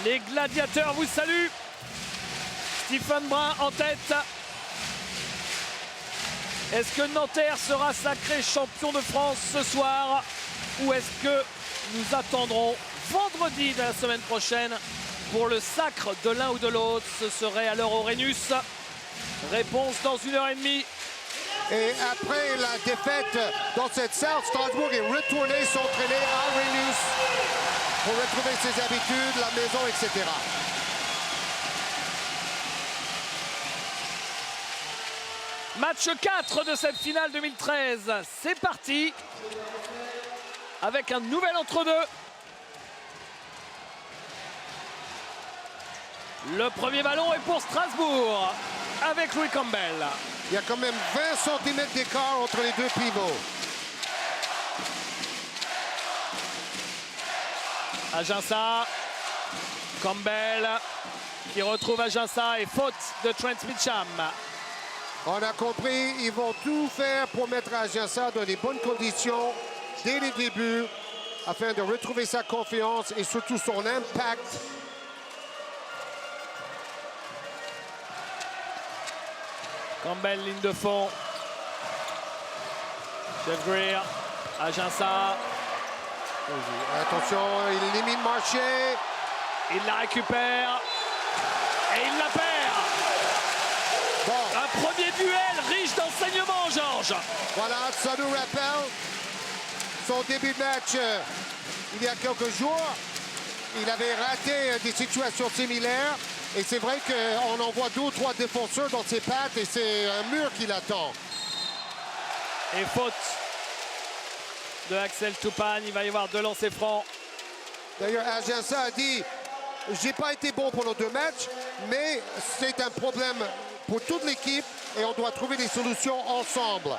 Les gladiateurs vous saluent. Stephen Brun en tête. Est-ce que Nanterre sera sacré champion de France ce soir ou est-ce que nous attendrons vendredi de la semaine prochaine pour le sacre de l'un ou de l'autre? Ce serait à l'heure Aurenius. Réponse dans 1h30. Et après la défaite dans cette salle, Strasbourg est retourné s'entraîner à Aurenius pour retrouver ses habitudes, la maison, etc. Match 4 de cette finale 2013. C'est parti avec un nouvel entre-deux. Le premier ballon est pour Strasbourg avec Louis Campbell. Il y a quand même 20 cm d'écart entre les deux pivots. Ajinça, Campbell qui retrouve Ajinça et faute de Trent Mitcham. On a compris, ils vont tout faire pour mettre Ajinça dans les bonnes conditions dès le début afin de retrouver sa confiance et surtout son impact. Campbell, ligne de fond. Jeff Greer, Ajinça. Attention, il élimine Marché. Il la récupère et il la perd. Bon. Un premier duel riche d'enseignements, Georges. Voilà, ça nous rappelle son début de match il y a quelques jours. Il avait raté des situations similaires. Et c'est vrai qu'on en voit 2 ou 3 défenseurs dans ses pattes et c'est un mur qui l'attend. Et faute de Axel Toupane. Il va y avoir 2 lancers francs. D'ailleurs, Ajinça a dit « J'ai pas été bon pendant 2 matchs, mais c'est un problème pour toute l'équipe et on doit trouver des solutions ensemble. »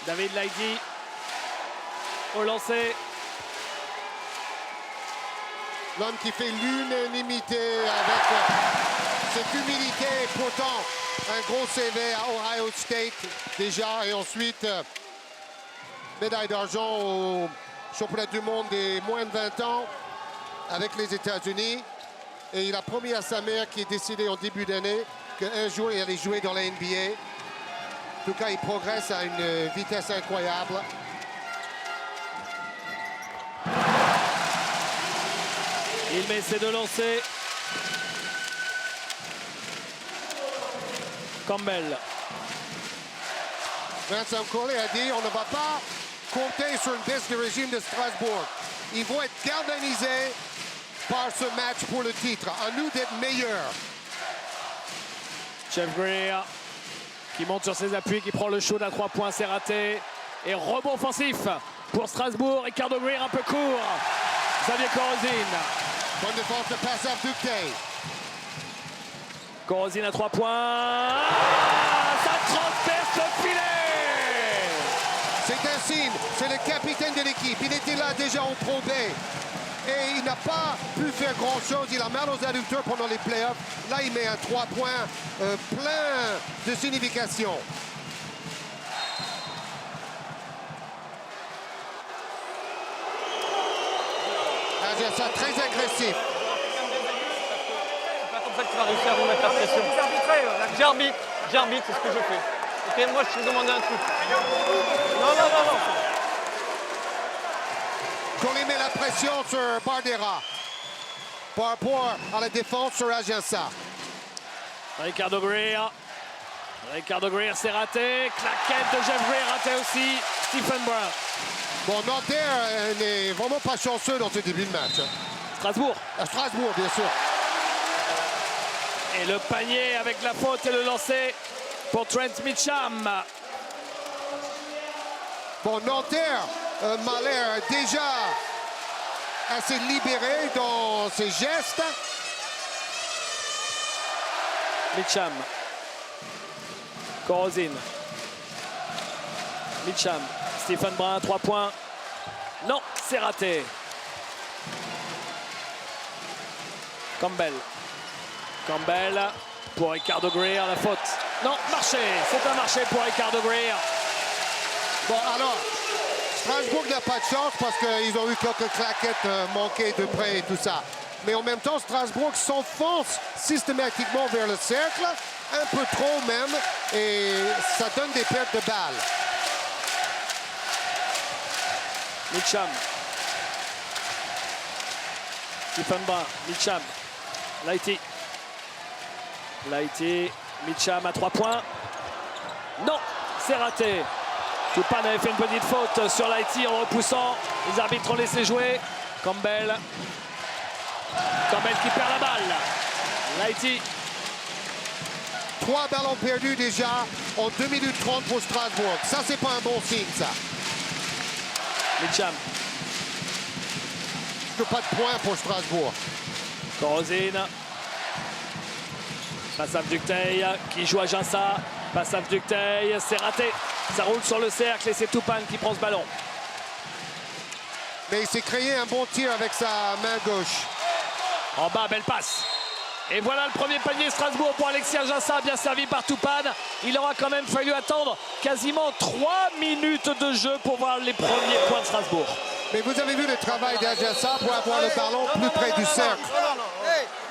David Laïdi au lancer. L'homme qui fait l'unanimité avec cette humilité, pourtant un gros CV à Ohio State déjà, et ensuite médaille d'argent au championnat du monde des moins de 20 ans avec les États-Unis. Et il a promis à sa mère, qui est décédée en début d'année, qu'un jour il allait jouer dans la NBA. En tout cas, il progresse à une vitesse incroyable. Il met ses 2 lancers. Campbell. Vincent Collet a dit on ne va pas compter sur une baisse de régime de Strasbourg. Ils vont être galvanisés par ce match pour le titre. À nous d'être meilleurs. Jeff Greer qui monte sur ses appuis, qui prend le shoot à 3 points, c'est raté. Et rebond offensif pour Strasbourg. Ricardo Greer un peu court. Xavier Corozine. Bonne défense de passe à Ductey. Corozine à 3 points. Ah, ça transperce le filet. C'est un signe, c'est le capitaine de l'équipe. Il était là déjà en Pro B. Et il n'a pas pu faire grand-chose. Il a mal aux adducteurs pendant les playoffs. Là, il met un 3 points plein de signification. Ajinça très agressif. C'est pas comme ça que tu vas réussir à vous mettre la pression. J'arbitre, c'est ce que je fais. Ok, moi je te demande un truc. Non. Qu'on met la pression sur Bardera par rapport à la défense sur Ajinça. Ricardo Greer. Ricardo Greer, c'est raté. Claquette de Jeff Greer, raté aussi. Stephen Brun. Bon, Nanterre n'est vraiment pas chanceux dans ce début de match. Strasbourg. À Strasbourg, bien sûr. Et le panier avec la faute et le lancer pour Trent Mitcham. Bon, Nanterre m'a l'air déjà assez libéré dans ses gestes. Mitcham. Corozine. Mitcham. Stephen Brun, 3 points. Non, c'est raté. Campbell. Campbell pour Ricardo Greer, la faute. Non, marché. C'est un marché pour Ricardo Greer. Bon, alors, Strasbourg n'a pas de chance parce qu'ils ont eu quelques claquettes manquées de près et tout ça. Mais en même temps, Strasbourg s'enfonce systématiquement vers le cercle, un peu trop même, et ça donne des pertes de balles. Mitcham. Stephen Brun, Mitcham. Lighty. Lighty, Mitcham à 3 points. Non, c'est raté. Toupane avait fait une petite faute sur Lighty en repoussant. Les arbitres ont laissé jouer. Campbell. Campbell qui perd la balle. Lighty. 3 ballons perdus déjà en 2 minutes 30 pour Strasbourg. Ça, c'est pas un bon signe, ça. Mitcham. Pas de points pour Strasbourg. Korozin. Passage Ducteil qui joue à Ginsa. Passage Ducteil, c'est raté. Ça roule sur le cercle et c'est Toupane qui prend ce ballon. Mais il s'est créé un bon tir avec sa main gauche. En bas, belle passe. Et voilà le premier panier Strasbourg pour Alexis Ginsa, bien servi par Toupane. Il aura quand même fallu attendre quasiment 3 minutes de jeu pour voir les premiers points de Strasbourg. Mais vous avez vu le travail d'Adjassa pour avoir le ballon plus près du cercle.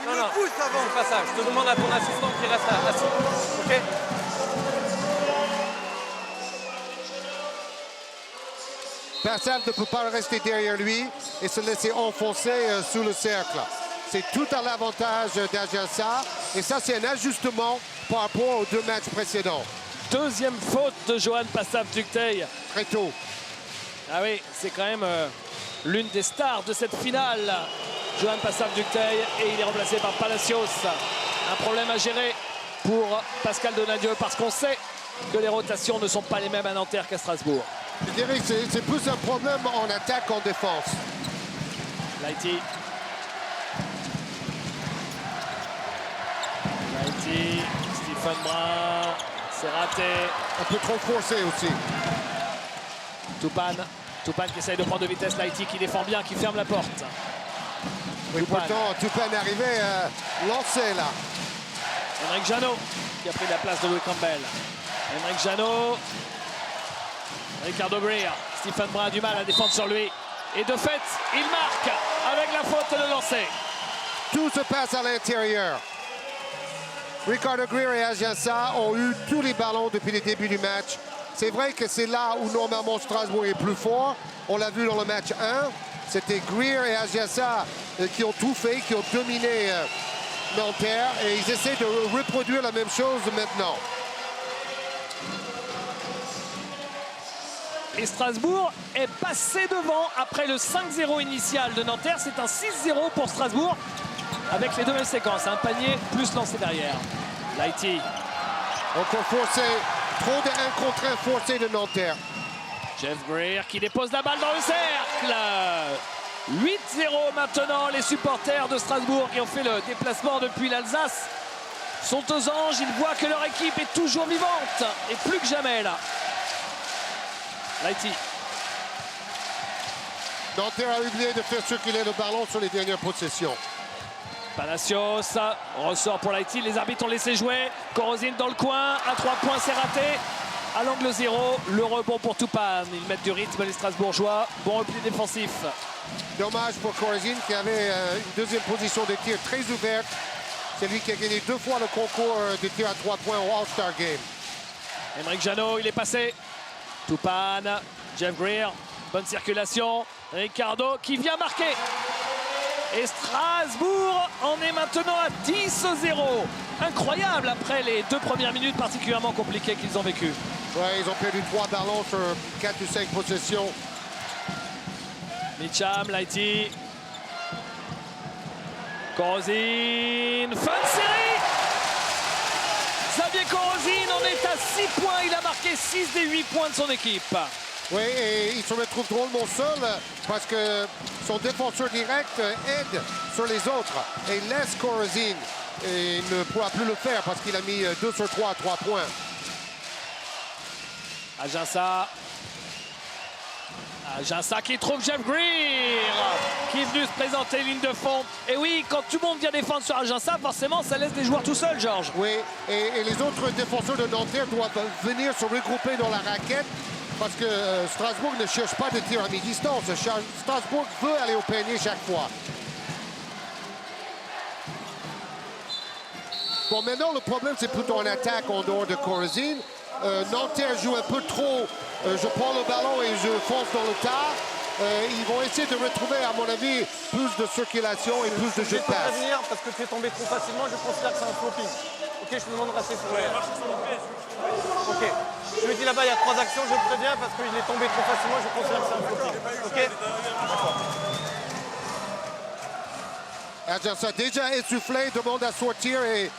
Non, c'est pas ça. Je te demande à ton assistant qui reste assis. OK? Pascal ne peut pas rester derrière lui et se laisser enfoncer sous le cercle. C'est tout à l'avantage d'Adjassa. Et ça, c'est un ajustement par rapport aux 2 matchs précédents. Deuxième faute de Johan Passaf-Ducteil. Très tôt. Ah oui, c'est quand même l'une des stars de cette finale. Johan Passaf-Ducteil et il est remplacé par Palacios. Un problème à gérer pour Pascal Donadieu parce qu'on sait que les rotations ne sont pas les mêmes à Nanterre qu'à Strasbourg. Je dirais que c'est plus un problème en attaque qu'en défense. Lighty. Lighty, Stephen Brun, c'est raté. Un peu trop forcé aussi. Toupane qui essaye de prendre de vitesse. Lighty qui défend bien, qui ferme la porte. Oui, pourtant, Toupane arrivait lancé là. Émeric Janot qui a pris la place de Louis Campbell. Émeric Janot. Ricardo Greer. Stephen Brun a du mal à défendre sur lui. Et de fait, il marque avec la faute de lancer. Tout se passe à l'intérieur. Ricardo Greer et Adjassa ont eu tous les ballons depuis le début du match. C'est vrai que c'est là où normalement Strasbourg est plus fort. On l'a vu dans le match 1. C'était Greer et Adjassa qui ont tout fait, qui ont dominé Nanterre. Et ils essaient de reproduire la même chose maintenant. Et Strasbourg est passé devant après le 5-0 initial de Nanterre. C'est un 6-0 pour Strasbourg avec les 2 mêmes séquences. Un panier plus lancé derrière. Lighty. Encore forcé. Trop de 1 contre 1 forcé de Nanterre. Jeff Greer qui dépose la balle dans le cercle. 8-0 maintenant. Les supporters de Strasbourg qui ont fait le déplacement depuis l'Alsace sont aux anges. Ils voient que leur équipe est toujours vivante et plus que jamais là. Lighty. Nanterre a oublié de faire circuler le ballon sur les dernières possessions. Palacios ressort pour Lighty. Les arbitres ont laissé jouer. Korozin dans le coin. À 3 points, c'est raté. À l'angle 0, le rebond pour Toupane. Ils mettent du rythme, les Strasbourgeois. Bon repli défensif. Dommage pour Korozin qui avait une deuxième position de tir très ouverte. C'est lui qui a gagné 2 fois le concours de tir à 3 points au All-Star Game. Émeric Janot, il est passé. Toupane, Jeff Greer, bonne circulation. Ricardo qui vient marquer. Et Strasbourg en est maintenant à 10-0. Incroyable après les 2 premières minutes particulièrement compliquées qu'ils ont vécues. Ouais, ils ont perdu 3 ballons sur 4 ou 5 possessions. Mitcham, Lighty. Korozin, fin de série. Xavier Korozin en est à 6 points. Il a marqué 6 des 8 points de son équipe. Oui, et il se retrouve drôlement seul parce que son défenseur direct aide sur les autres et laisse Korozin. Et il ne pourra plus le faire parce qu'il a mis 2 sur 3 à 3 points. Ginsa qui trouve Jeff Greer qui est venu se présenter ligne de fond. Et oui, quand tout le monde vient défendre sur Ginsa, forcément ça laisse des joueurs tout seuls, Georges. Oui, et les autres défenseurs de Nanterre doivent venir se regrouper dans la raquette parce que Strasbourg ne cherche pas de tir à mi-distance. Strasbourg veut aller au panier chaque fois. Bon, maintenant, le problème, c'est plutôt en attaque en dehors de Corazine. Nanterre joue un peu trop. Je prends le ballon et je fonce dans le tas. Ils vont essayer de retrouver, à mon avis, plus de circulation et plus de jeu de passe. Je vais te prévenir parce que tu es tombé trop facilement, je considère que c'est un flopping. Ok, je te demande de rester sur le. Ok. Je lui dis là-bas, il y a 3 actions, je te préviens parce qu'il est tombé trop facilement, je considère que c'est un flopping. Ok. D'accord. Adjunsa déjà essoufflé, demande à sortir et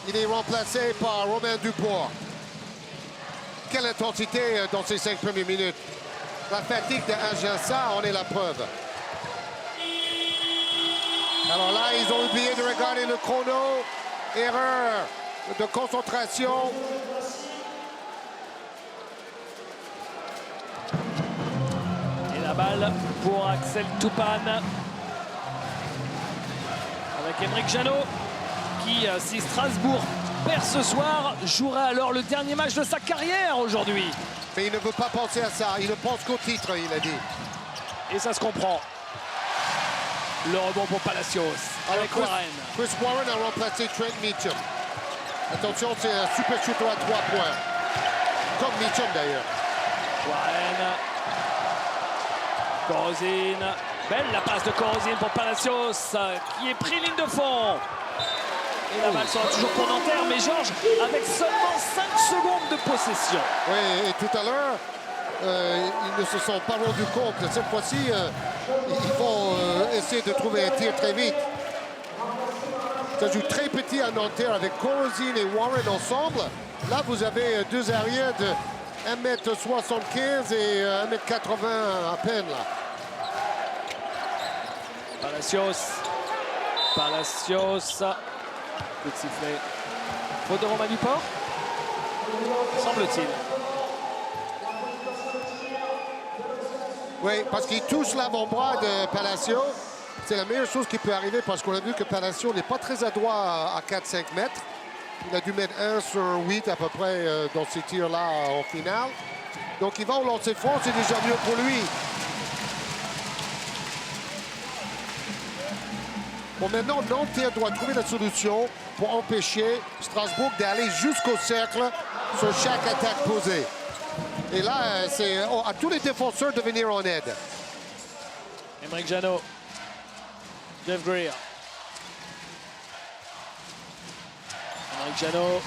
il est remplacé par Romain Dubois. Quelle intensité dans ces 5 premières minutes. La fatigue d'Adjunsa en est la preuve. Alors là, ils ont oublié de regarder le chrono. Erreur de concentration. Et la balle pour Axel Toupane. Avec Aymeric Janot, qui, si Strasbourg perd ce soir, jouera alors le dernier match de sa carrière aujourd'hui. Mais il ne veut pas penser à ça. Il ne pense qu'au titre, il a dit. Et ça se comprend. Le rebond pour Palacios avec Warren. Chris Warren a remplacé Trent Meacham. Attention, c'est un super shooter à 3 points. Comme Meacham d'ailleurs. Warren. Corozine. Belle la passe de Corozine pour Palacios qui est pris ligne de fond. Et la balle sera toujours pour Nanterre, mais Georges avec seulement 5 secondes de possession. Oui, et tout à l'heure, ils ne se sont pas rendus compte. Cette fois-ci, ils vont essayer de trouver un tir très vite. Ça joue très petit à Nanterre avec Corozine et Warren ensemble. Là, vous avez 2 arrières de 1m75 et 1m80 à peine. Là. Palacios. Coup de sifflet. Faute de Romain Duport, semble-t-il. Oui, parce qu'il touche l'avant-bras de Palacios. C'est la meilleure chose qui peut arriver parce qu'on a vu que Palacios n'est pas très adroit à 4-5 mètres. Il a dû mettre 1 sur 8 à peu près dans ces tirs-là en finale. Donc il va au lancer franc, c'est déjà mieux pour lui. Bon, maintenant, Nanterre doit trouver la solution pour empêcher Strasbourg d'aller jusqu'au cercle sur chaque attaque posée. Et là, c'est à tous les défenseurs de venir en aide. Aymeric Janot. Jeff Greer. Aymeric Janot.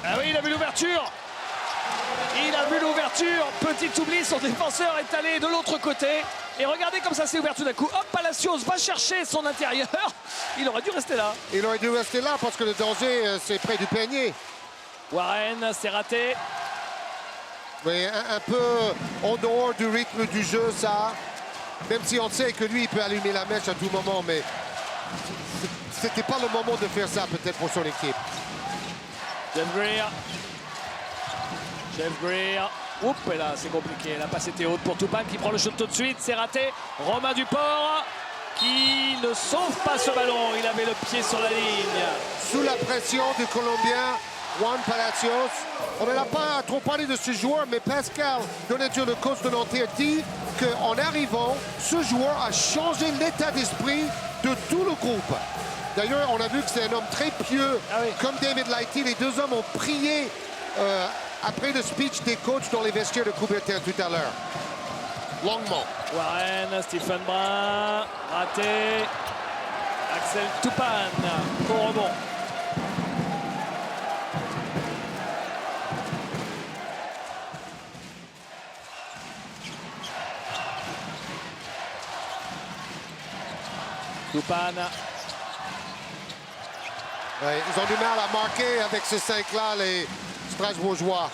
Ah oui, il a vu l'ouverture. Il a vu l'ouverture. Petit oubli, son défenseur est allé de l'autre côté. Et regardez comme ça s'est ouvert tout d'un coup. Hop, Palacios va chercher son intérieur. Il aurait dû rester là. Il aurait dû rester là parce que le danger, c'est près du panier. Warren, c'est raté. Oui, un peu en dehors du rythme du jeu, ça. Même si on sait que lui, il peut allumer la mèche à tout moment, mais c'était pas le moment de faire ça, peut-être, pour son équipe. Jeff Greer. Jeff Greer. Oups, et là, c'est compliqué. La passe était haute pour Toupane qui prend le shoot tout de suite. C'est raté. Romain Duport qui ne sauve pas ce ballon. Il avait le pied sur la ligne. Sous la pression du Colombien, Juan Palacios. On n'a pas trop parlé de ce joueur, mais Pascal Donadio, le coach de Nanterre, dit qu'en arrivant, ce joueur a changé l'état d'esprit de tout le groupe. D'ailleurs, on a vu que c'est un homme très pieux, comme David Lighty. Les 2 hommes ont prié après le speech des coachs dans les vestiaires de Coubertin tout à l'heure. Longuement. Warren, Stephen Brun, raté. Axel Toupane au rebond. Toupane. Ouais, ils ont du mal à marquer avec ces 5-là, les Strasbourgeois.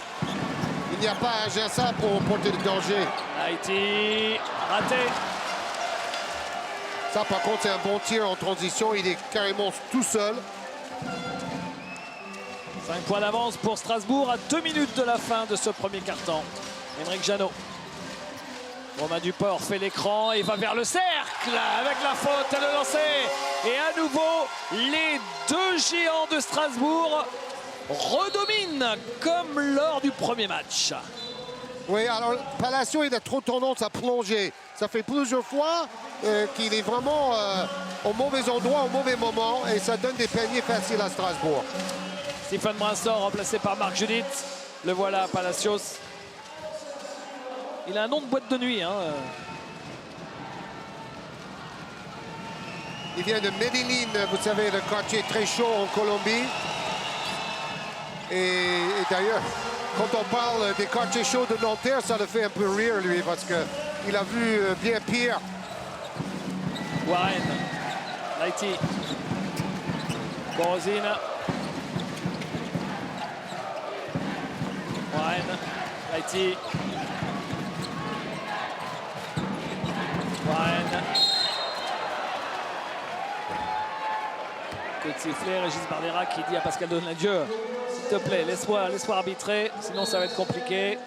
Il n'y a pas un Adjunsa pour porter le danger. Haïti, raté. Ça, par contre, c'est un bon tir en transition. Il est carrément tout seul. 5 points d'avance pour Strasbourg à 2 minutes de la fin de ce premier quart-temps. Aymeric Janot. Romain Duport fait l'écran et va vers le cercle avec la faute à le lancer. Et à nouveau, les 2 géants de Strasbourg redomine comme lors du premier match. Oui, alors Palacio, il a trop tendance à plonger. Ça fait plusieurs fois qu'il est vraiment au mauvais endroit, au mauvais moment, et ça donne des paniers faciles à Strasbourg. Stephen Brunson remplacé par Marc Judith. Le voilà, Palacios. Il a un nom de boîte de nuit. Hein. Il vient de Medellín, vous savez, le quartier très chaud en Colombie. Et d'ailleurs, quand on parle des quartiers chauds de Nanterre, ça le fait un peu rire, lui, parce qu'il a vu bien pire. Warren, Lighty, Borozin. Warren, Lighty. Warren. Coup de sifflet, Régis Bardera qui dit à Pascal Donnadieu, s'il te plaît, laisse-moi arbitrer, sinon ça va être compliqué.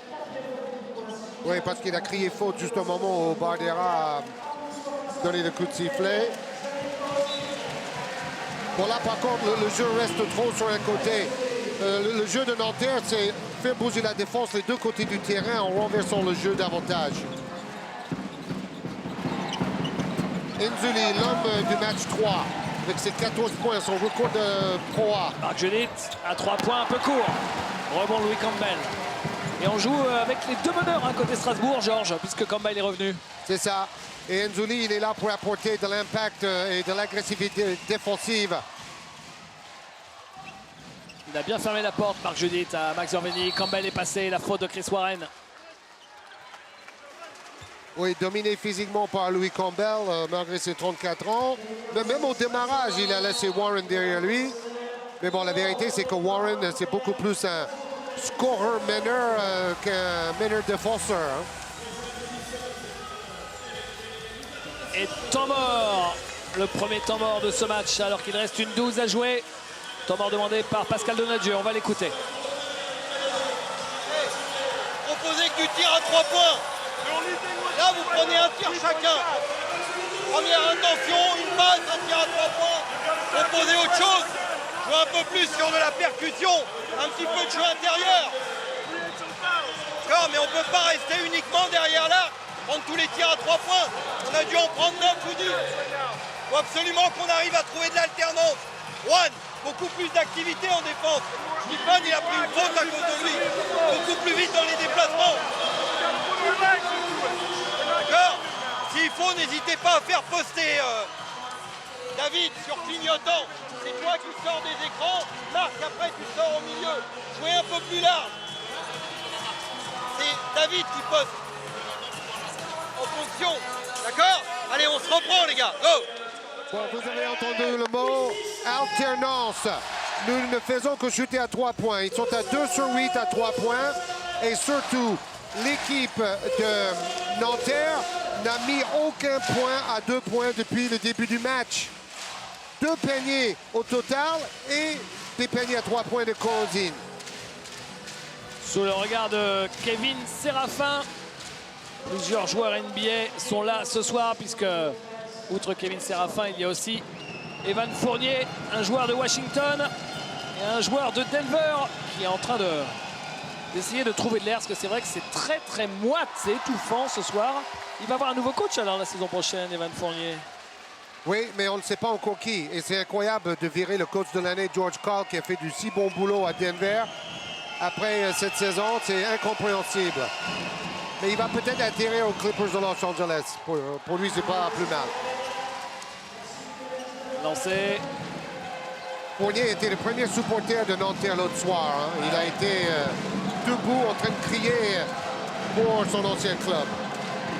Oui, parce qu'il a crié faute juste au moment où Bardera a donné le coup de sifflet. Bon, là, par contre, le jeu reste trop sur un côté. Le jeu de Nanterre, c'est faire bouger la défense les deux côtés du terrain en renversant le jeu davantage. Enzuli, l'homme du match 3, avec ses 14 points, son record de Pro A. Marc Judith à 3 points, un peu court. Rebond Louis Campbell. Et on joue avec les deux meneurs côté Strasbourg, Georges, puisque Campbell est revenu. C'est ça. Et Enzuli, il est là pour apporter de l'impact et de l'agressivité défensive. Il a bien fermé la porte, Marc Judith, à Max Zorveni. Campbell est passé, la faute de Chris Warren. Oui, dominé physiquement par Louis Campbell, malgré ses 34 ans. Mais même au démarrage, il a laissé Warren derrière lui. Mais bon, la vérité, c'est que Warren, c'est beaucoup plus un scorer-meneur qu'un meneur-défenseur. Hein. Et temps mort, le premier temps mort de ce match, alors qu'il reste une 12 à jouer. Temps mort demandé par Pascal Donnadieu, on va l'écouter. Proposez que du tir à 3 points. Là, vous prenez un tir chacun. Première intention, une passe, un tir à 3 points. Proposez autre chose. Jouez un peu plus sur de la percussion. Un petit peu de jeu intérieur. D'accord, mais on ne peut pas rester uniquement derrière là. Prendre tous les tirs à 3 points. On a dû en prendre 9 ou 10. Il faut absolument qu'on arrive à trouver de l'alternance. Juan, beaucoup plus d'activité en défense. Stephen, il a pris une faute à cause de lui. Beaucoup plus vite dans les déplacements. D'accord. S'il faut, n'hésitez pas à faire poster David sur clignotant. C'est toi qui sors des écrans. Marc, après tu sors au milieu. Jouez un peu plus large. C'est David qui poste. En fonction. D'accord. Allez, on se reprend les gars. Go. Bon, vous avez entendu le mot alternance. Nous ne faisons que shooter à 3 points. Ils sont à 2 sur 8 à 3 points. Et surtout, l'équipe de Nanterre n'a mis aucun point à 2 points depuis le début du match. 2 paniers au total et des paniers à 3 points de Corozine. Sous le regard de Kevin Séraphin, plusieurs joueurs NBA sont là ce soir, puisque outre Kevin Séraphin, il y a aussi Evan Fournier, un joueur de Washington et un joueur de Denver qui est en train d'essayer de trouver de l'air, parce que c'est vrai que c'est très moite, c'est étouffant ce soir. Il va avoir un nouveau coach alors la saison prochaine, Evan Fournier. Oui, mais on ne sait pas encore qui. Et c'est incroyable de virer le coach de l'année, George Karl, qui a fait du si bon boulot à Denver. Après cette saison, c'est incompréhensible. Mais il va peut-être atterrir aux Clippers de Los Angeles. Pour lui, c'est pas plus mal. Lancé. Fournier était le premier supporter de Nanterre l'autre soir. Hein. Il a été debout en train de crier pour son ancien club.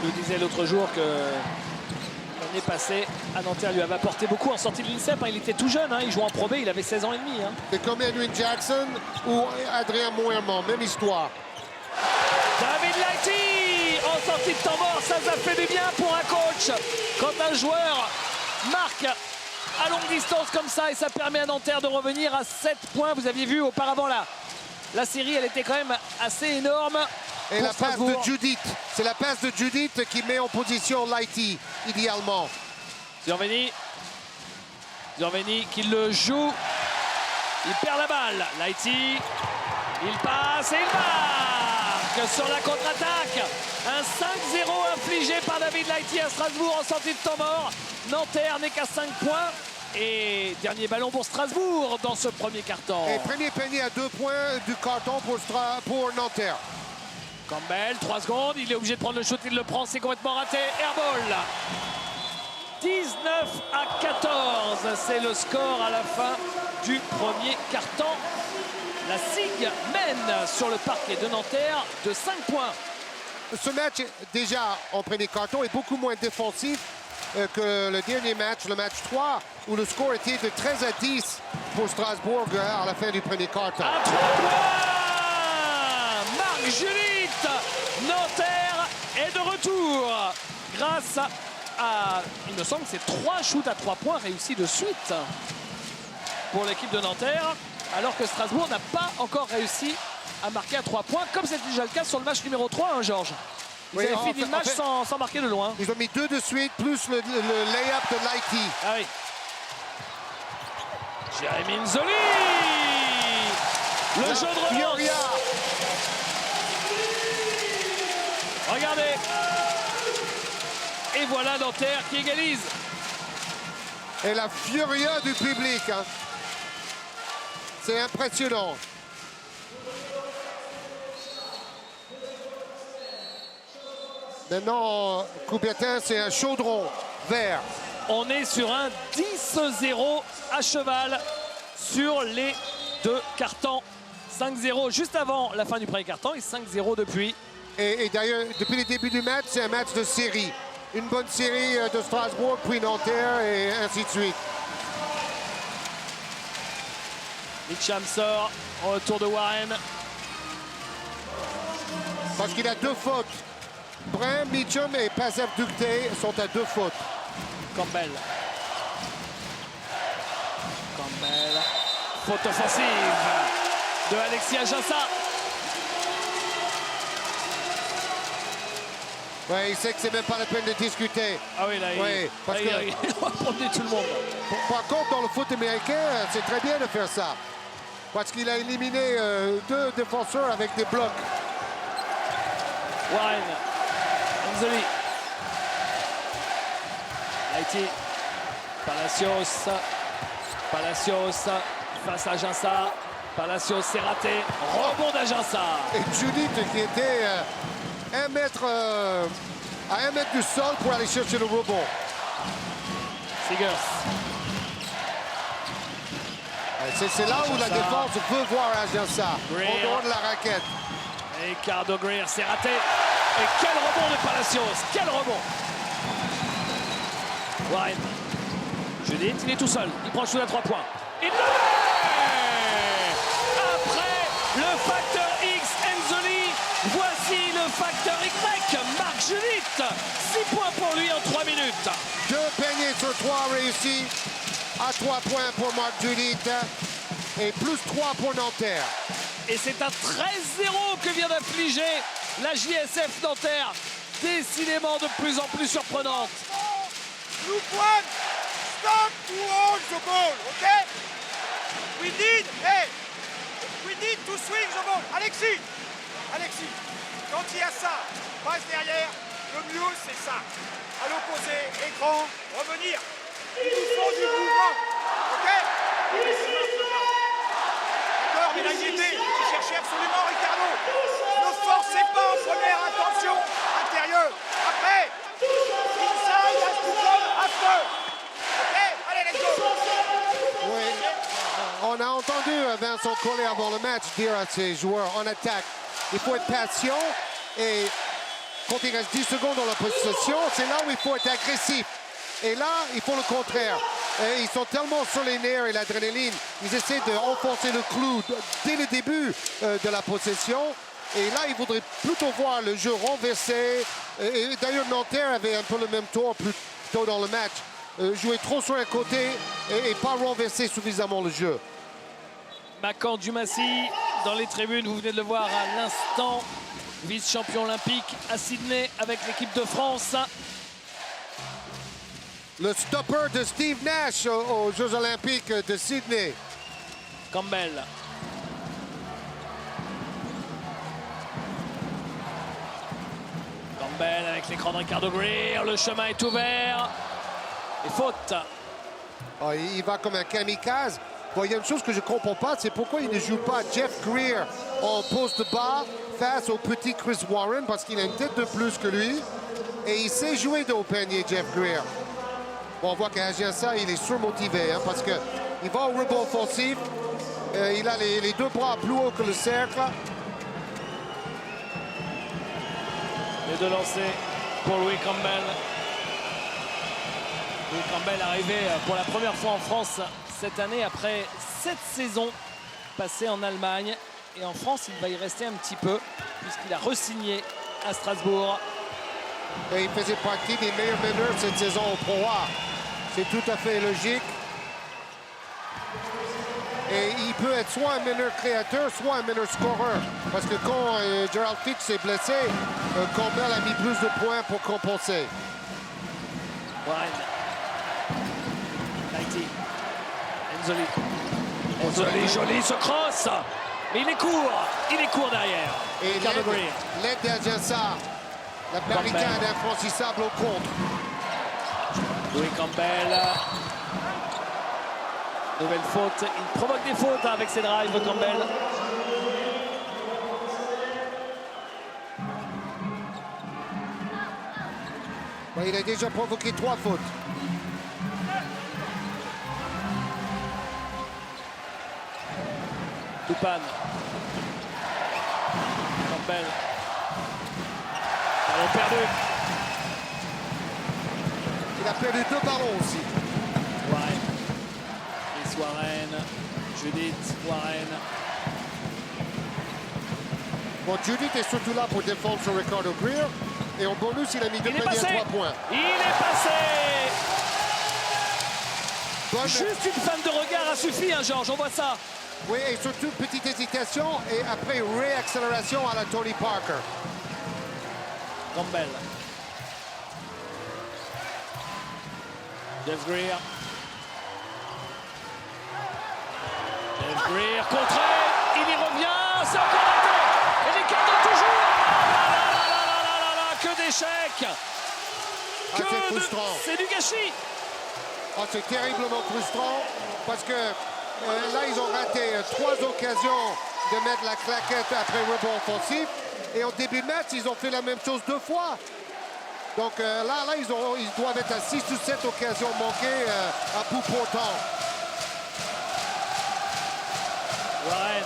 Il nous disait l'autre jour que l'année passée, à Nanterre lui avait apporté beaucoup en sortie de l'INSEP. Hein. Il était tout jeune, hein. Il jouait en Pro B, il avait 16 ans et demi. Hein. C'est comme Edwin Jackson ou Adrien Moerman, même histoire. David Lighty en sortie de temps mort, ça fait du bien pour un coach. Quand un joueur marque à longue distance comme ça, et ça permet à Nanterre de revenir à 7 points. Vous aviez vu auparavant la série, elle était quand même assez énorme. Et la passe de Judith, c'est la passe de Judith qui met en position Lighty, idéalement. Zorveni qui le joue Il perd la balle. Lighty, il passe et il marque sur la contre-attaque. Un 5-0 infligé par David Lighty à Strasbourg en sortie de temps mort. Nanterre n'est qu'à 5 points. Et dernier ballon pour Strasbourg dans ce premier carton. Et premier panier à 2 points du carton pour Nanterre. Campbell, 3 secondes, il est obligé de prendre le shoot, il le prend, c'est complètement raté. Airball. 19-14, c'est le score à la fin du premier carton. La SIG mène sur le parquet de Nanterre de 5 points. Ce match, déjà en premier carton, est beaucoup moins défensif que le dernier match, le match 3, où le score était de 13-10 pour Strasbourg à la fin du premier carton. À 3 points, Marc Julit, Nanterre est de retour grâce à, il me semble que c'est 3 shoots à 3 points réussis de suite pour l'équipe de Nanterre, alors que Strasbourg n'a pas encore réussi à marquer à 3 points, comme c'est déjà le cas sur le match numéro 3, hein, Georges. Ils avaient fini le match sans marquer de loin. Ils ont mis 2 de suite, plus le lay-up de Lighty. Ah oui. Jérémy Nzoli. Le jeu de relance. Fioria. Regardez. Et voilà Nanterre qui égalise. Et la furia du public. Hein. C'est impressionnant. Maintenant, Coubertin, c'est un chaudron vert. On est sur un 10-0 à cheval sur les 2 cartons. 5-0 juste avant la fin du premier carton et 5-0 depuis. Et d'ailleurs, depuis le début du match, c'est un match de série. Une bonne série de Strasbourg, puis Nanterre et ainsi de suite. Mitcham sort en retour de Warren. Parce qu'il a 2 fautes. Brun, Mitchum et Pasef Ducté sont à 2 fautes. Campbell. Faute offensive de Alexis Ajassa. Ouais, il sait que c'est même pas la peine de discuter. Ah oui, là, parce que il va promener tout le monde. par contre, dans le foot américain, c'est très bien de faire ça. Parce qu'il a éliminé 2 défenseurs avec des blocs. Warren. Nzoli. Lighty. Palacios face à Ajassa. Palacios s'est raté. Rebond d'Ajassa. Et Judith qui était à 1 mètre du sol pour aller chercher le rebond. Seegers. C'est là où la défense veut voir Ajassa. En dehors de la raquette. Et Ricardo Greer s'est raté. Et quel rebond de Palacios. Quel rebond. Warren. Judith, il est tout seul. Il prend le shoot à 3 points. Il le met. Après le facteur X, Nzoli, voici le facteur Y, Marc Judith. 6 points pour lui en 3 minutes. 2 paniers sur 3 réussis. À 3 points pour Marc Judith. Et plus 3 pour Nanterre. Et c'est un 13-0 que vient d'infliger la JSF Nanterre. Décidément de plus en plus surprenante. Look one, stop to hold the ball, okay? We need to swing the ball. Alexis, quand il y a ça, passe derrière, le mieux c'est ça. À l'opposé, écran, revenir. Il nous faut du mouvement, ok? D'accord, mais là il était, il cherchait absolument Ricardo. Ne forcez pas en première, attention, intérieur. Après, inside has to come after. Ok, allez, let's go. Oui. On a entendu Vincent Collet avant le match dire à ses joueurs en attaque, il faut être patient et quand il reste 10 secondes dans la possession, c'est là où il faut être agressif. Et là, il faut le contraire. Et ils sont tellement sur les nerfs et l'adrénaline, ils essaient d'enfoncer le clou dès le début de la possession. Et là, il faudrait plutôt voir le jeu renversé. Et d'ailleurs, Nanterre avait un peu le même tour plus tôt dans le match. Jouer trop sur un côté et pas renverser suffisamment le jeu. Macan Dumassi dans les tribunes, vous venez de le voir à l'instant. Vice-champion olympique à Sydney avec l'équipe de France. Le stopper de Steve Nash aux Jeux olympiques de Sydney. Campbell. Campbell avec l'écran de Ricardo Greer. Le chemin est ouvert. Et faute. Oh, il va comme un kamikaze. Bon, il y a une chose que je ne comprends pas, c'est pourquoi il ne joue pas Jeff Greer en poste bas face au petit Chris Warren, parce qu'il a une tête de plus que lui. Et il sait jouer de haut panier, Jeff Greer. Bon, on voit qu'Agiassa, il est surmotivé, hein, parce qu'il va au rebond offensif. Il a les deux bras plus hauts que le cercle. Les deux lancers pour Louis Campbell. Louis Campbell arrivé pour la première fois en France cette année après 7 saisons passées en Allemagne. Et en France, il va y rester un petit peu puisqu'il a re-signé à Strasbourg. Et il faisait partie des meilleurs meneurs cette saison au Pro A. C'est tout à fait logique. Et il peut être soit un meneur créateur, soit un meneur scoreur. Parce que quand Gerald Fitch s'est blessé, Campbell a mis plus de points pour compenser. Warren. Lighty. Enzoli. Enzoli, joli ce cross. Mais il est court derrière. Et Ricardo Greer. l'aide d'Agiassa, la barricade infranchissable au contre. Louis Campbell. Nouvelle faute. Il provoque des fautes avec ses drives, Campbell. Ouais, il a déjà provoqué 3 fautes. Toupane. Campbell. Ballon perdu. Il a perdu 2 ballons aussi. Warren. Et Warren. Judith Warren. Bon, Judith est surtout là pour défendre sur Ricardo Greer. Et en bonus, il a mis 2 Il est paniers à passé. 3 points. Il est passé. Bonne... Juste une femme de regard a suffi, hein, Georges, on voit ça. Oui, et surtout petite hésitation et après réaccélération à la Tony Parker. Campbell. Jeff Greer. Jeff Greer, contré. Il y revient. C'est encore raté. Et Ricardo toujours. Que d'échecs. C'est frustrant. C'est du gâchis. Oh, c'est terriblement frustrant parce que là, ils ont raté 3 occasions de mettre la claquette après rebond offensif. Et en début de match, ils ont fait la même chose 2 fois. Donc là, ils doivent être à 6 ou 7 occasions manquées à bout portant. Warren.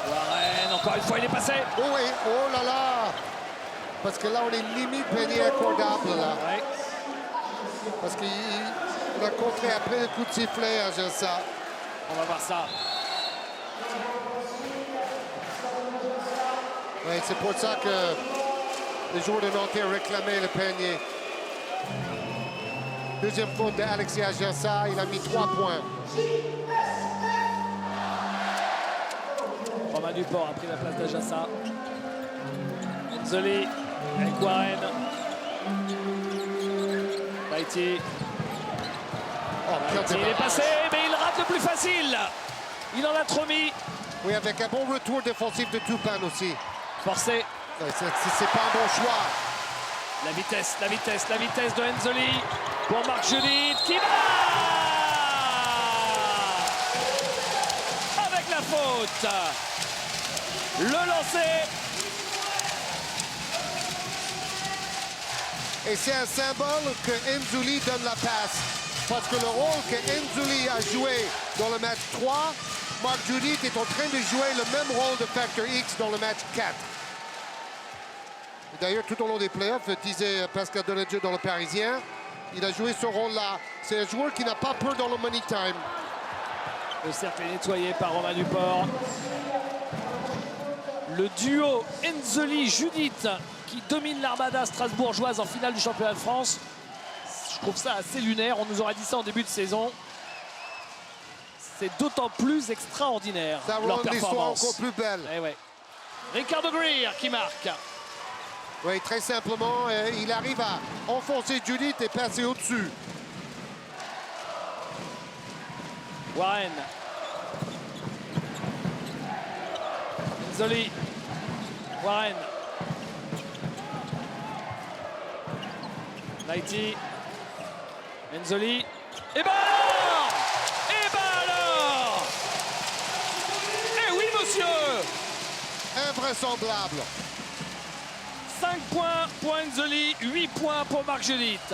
Warren, encore une fois, il est passé. Oh oui, oh là là. Parce que là, on est limite panier accordable là. Ouais. Parce qu'il a contré après le coup de sifflet à Agiassa. On va voir ça. Oui, c'est pour ça que les joueurs de Nanterre réclamaient le panier. Deuxième faute d'Alexis Agiassa, il a mis 3 points. Romain Duport a pris la place d'Agiassa. Enzoli avec Warren. Lighty. Il est passé, mais il rate le plus facile. Il en a trop mis. Oui, avec un bon retour défensif de Toupane aussi. Forcé. Ouais, c'est pas un bon choix. La vitesse de Enzoli pour Marc Judith qui va avec la faute. Le lancer. Et c'est un symbole que Enzoli donne la passe. Parce que le rôle que Enzoli a joué dans le match 3, Marc Judith est en train de jouer le même rôle de Factor X dans le match 4. D'ailleurs, tout au long des playoffs, disait Pascal Deladjeu dans le Parisien, il a joué ce rôle-là. C'est un joueur qui n'a pas peur dans le money time. Le cercle est nettoyé par Romain Duport. Le duo Enzoli-Judith qui domine l'Armada strasbourgeoise en finale du championnat de France. Je trouve ça assez lunaire. On nous aurait dit ça en début de saison. C'est d'autant plus extraordinaire, Ça leur rend l'histoire performance. encore plus belle. Eh ouais. Ricardo Greer qui marque. Oui, très simplement, il arrive à enfoncer Judith et passer au-dessus. Warren. Enzoli. Warren. Lighty. Enzoli. Et ben alors! Et ben alors! Eh oui, monsieur! Invraisemblable. 5 points pour Enzoli, 8 points pour Marc Judith.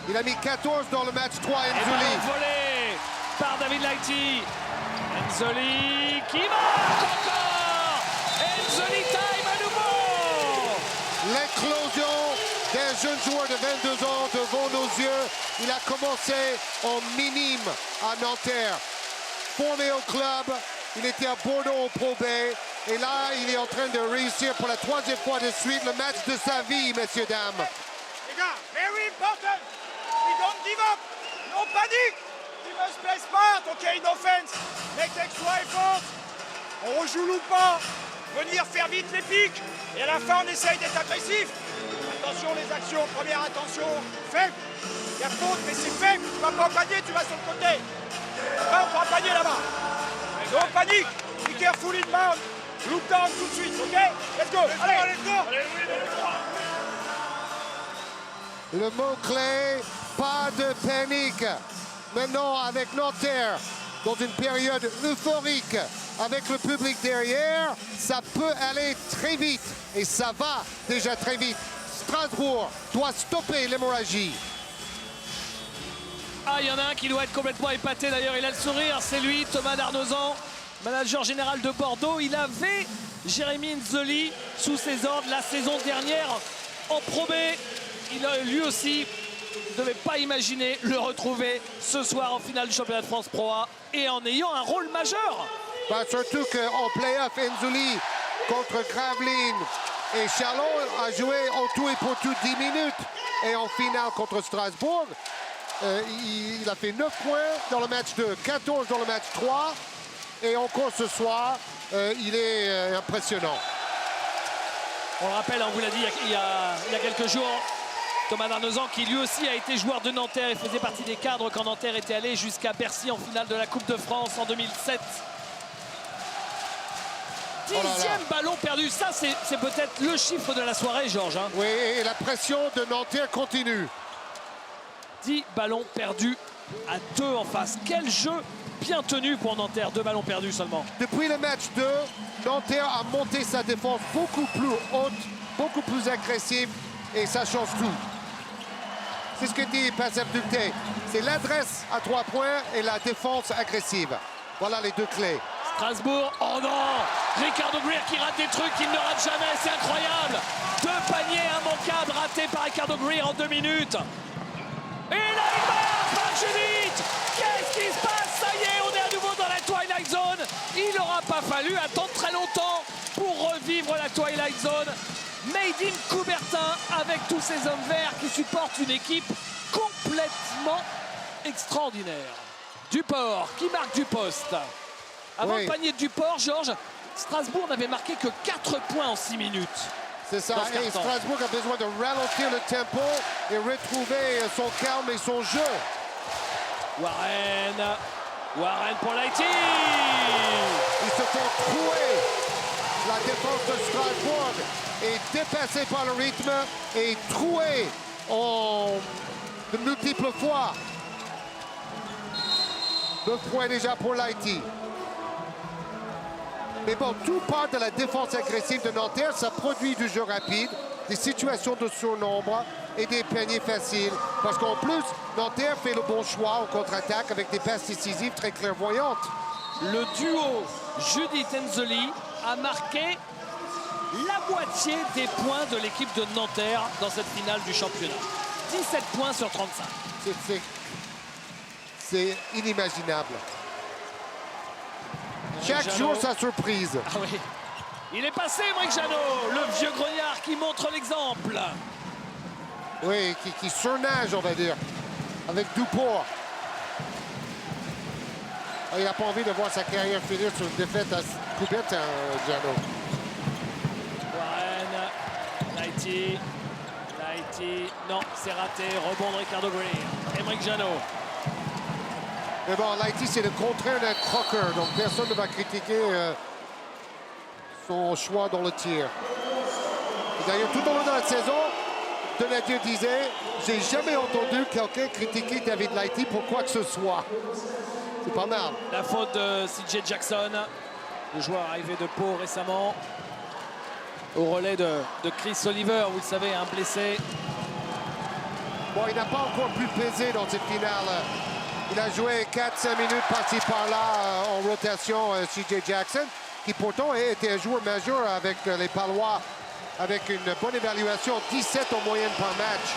Il a mis 14 dans le match 3, Et Enzoli. ballon volé par David Lighty. Enzoli qui marque encore! Enzoli time à nouveau! L'éclosion d'un jeune joueur de 22 ans devant nos yeux. Il a commencé en minime à Nanterre. Formé au club, il était à Bordeaux au Pro B. Et là, il est en train de réussir pour la 3e fois de suite le match de sa vie, messieurs, dames. Les gars, very important. We don't give up. No panic. We must play smart, okay, in offense. Make extra effort. On rejoue pas. Venir faire vite les pics. Et à la fin, on essaye d'être agressif. Attention les actions. Première attention. Faible. Il y a faute, mais c'est faible. Tu vas pas au panier, tu vas sur le côté. Va au panier là-bas. No panique. Be careful in bound. Look down tout de suite, ok? Let's go. Allez, let's go. Le mot-clé, pas de panique. Maintenant, avec Nanterre, dans une période euphorique, avec le public derrière, ça peut aller très vite. Et ça va déjà très vite. Strasbourg doit stopper l'hémorragie. Ah, il y en a un qui doit être complètement épaté d'ailleurs, il a le sourire, c'est lui, Thomas Darnozan, manager général de Bordeaux. Il avait Jérémy Enzoli sous ses ordres la saison dernière en Pro B. Il a lui aussi ne devait pas imaginer le retrouver ce soir en finale du championnat de France Pro A et en ayant un rôle majeur. Bah, surtout qu'en play-off, Enzoli contre Gravelines et Chalon a joué en tout et pour tout 10 minutes. Et en finale contre Strasbourg, il a fait 9 points dans le match 2, 14 dans le match 3. Et encore ce soir, il est impressionnant. On le rappelle, on vous l'a dit il y a quelques jours, Thomas Darnozan qui lui aussi a été joueur de Nanterre et faisait partie des cadres quand Nanterre était allé jusqu'à Bercy en finale de la Coupe de France en 2007. Dixième ballon perdu, ça c'est peut-être le chiffre de la soirée, Georges. Hein. Oui, et la pression de Nanterre continue. 10 ballons perdus à 2 en face. Quel jeu bien tenu pour Nanterre, 2 ballons perdus seulement. Depuis le match 2, Nanterre a monté sa défense beaucoup plus haute, beaucoup plus agressive, et ça change tout. C'est ce que dit Pascal Ductet. C'est l'adresse à 3 points et la défense agressive. Voilà les deux clés. Strasbourg, oh non! Ricardo Greer qui rate des trucs qu'il ne rate jamais, c'est incroyable! 2 paniers immanquables ratés par Ricardo Greer en 2 minutes. Et là, il marque, Marc Judith! Qu'est-ce qui se passe? Ça y est, on est à nouveau dans la Twilight Zone. Il n'aura pas fallu attendre très longtemps pour revivre la Twilight Zone. Made in Coubertin avec tous ces hommes verts qui supportent une équipe complètement extraordinaire. Duport qui marque du poste. Avant le panier de Duport, Georges, Strasbourg n'avait marqué que 4 points en 6 minutes. C'est ça, et Strasbourg a besoin de ralentir le tempo et retrouver son calme et son jeu. Warren pour Lighty. Ils se font trouer. La défense de Strasbourg est dépassée par le rythme et trouée de multiples fois. 9 points déjà pour Lighty. Mais bon, tout part de la défense agressive de Nanterre. Ça produit du jeu rapide, des situations de surnombre et des paniers faciles. Parce qu'en plus, Nanterre fait le bon choix en contre-attaque avec des passes décisives très clairvoyantes. Le duo Judith Enzoli a marqué la moitié des points de l'équipe de Nanterre dans cette finale du championnat. 17 points sur 35. C'est inimaginable. Chaque jour, sa surprise. Ah oui. Il est passé, Émeric Janot, le vieux grognard qui montre l'exemple. Oui, qui surnage, on va dire, avec Duport. Il n'a pas envie de voir sa carrière finir sur une défaite à Coubertin, Janot. Warren, Lighty. Lighty. Non, c'est raté. Rebond de Ricardo Green. Aymeric Janot. Mais bon, Lighty, c'est le contraire d'un croqueur, donc personne ne va critiquer son choix dans le tir. D'ailleurs, tout au long de la saison, Donadieu disait « J'ai jamais entendu quelqu'un critiquer David Lighty pour quoi que ce soit. » C'est pas mal. La faute de CJ Jackson, le joueur arrivé de Pau récemment. Au relais de Chris Oliver, vous le savez, un blessé. Bon, il n'a pas encore pu peser dans cette finale. Il a joué 4-5 minutes par-ci par-là en rotation, CJ Jackson, qui pourtant était un joueur majeur avec les Palois, avec une bonne évaluation, 17 en moyenne par match.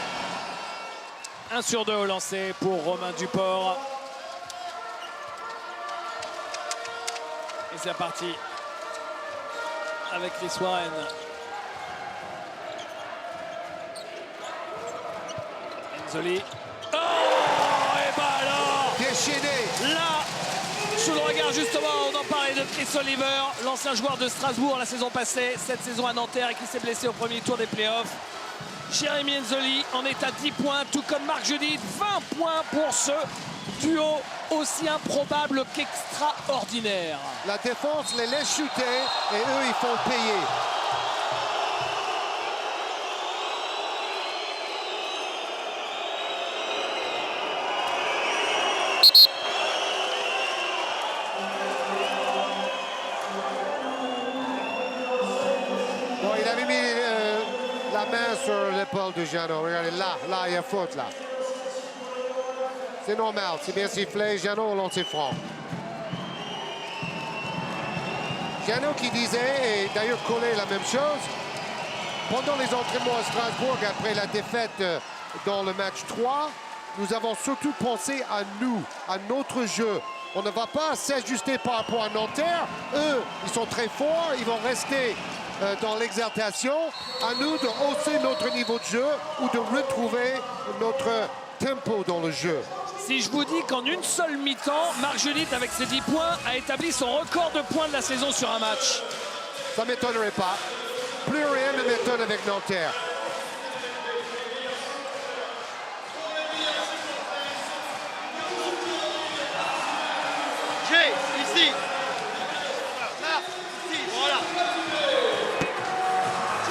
1 sur 2 au lancer pour Romain Duport. Et c'est parti avec les Soirennes. Enzoli. Oh, et bah alors Déchaîné. là, sous le regard justement, on en parlait de Chris Oliver, l'ancien joueur de Strasbourg la saison passée, cette saison à Nanterre et qui s'est blessé au premier tour des playoffs. Jérémy Enzoli en est à 10 points, tout comme Marc Judith, 20 points pour ce duo aussi improbable qu'extraordinaire. La défense les laisse chuter et eux, ils font payer. Bon, il avait mis la main sur l'épaule de Janot. Regardez, là, il y a faute, là. C'est normal, c'est bien sifflé. Janot au lancer franc. Janot qui disait, et d'ailleurs Collet la même chose, pendant les entraînements à Strasbourg, après la défaite dans le match 3, nous avons surtout pensé à nous, à notre jeu. On ne va pas s'ajuster par rapport à Nanterre. Eux, ils sont très forts, ils vont rester dans l'exaltation. À nous de hausser notre niveau de jeu ou de retrouver notre tempo dans le jeu. Si je vous dis qu'en une seule mi-temps, Marc Judith, avec ses 10 points, a établi son record de points de la saison sur un match. Ça ne m'étonnerait pas. Plus rien ne m'étonne avec Nanterre. Jay, ici. Là, ici, voilà.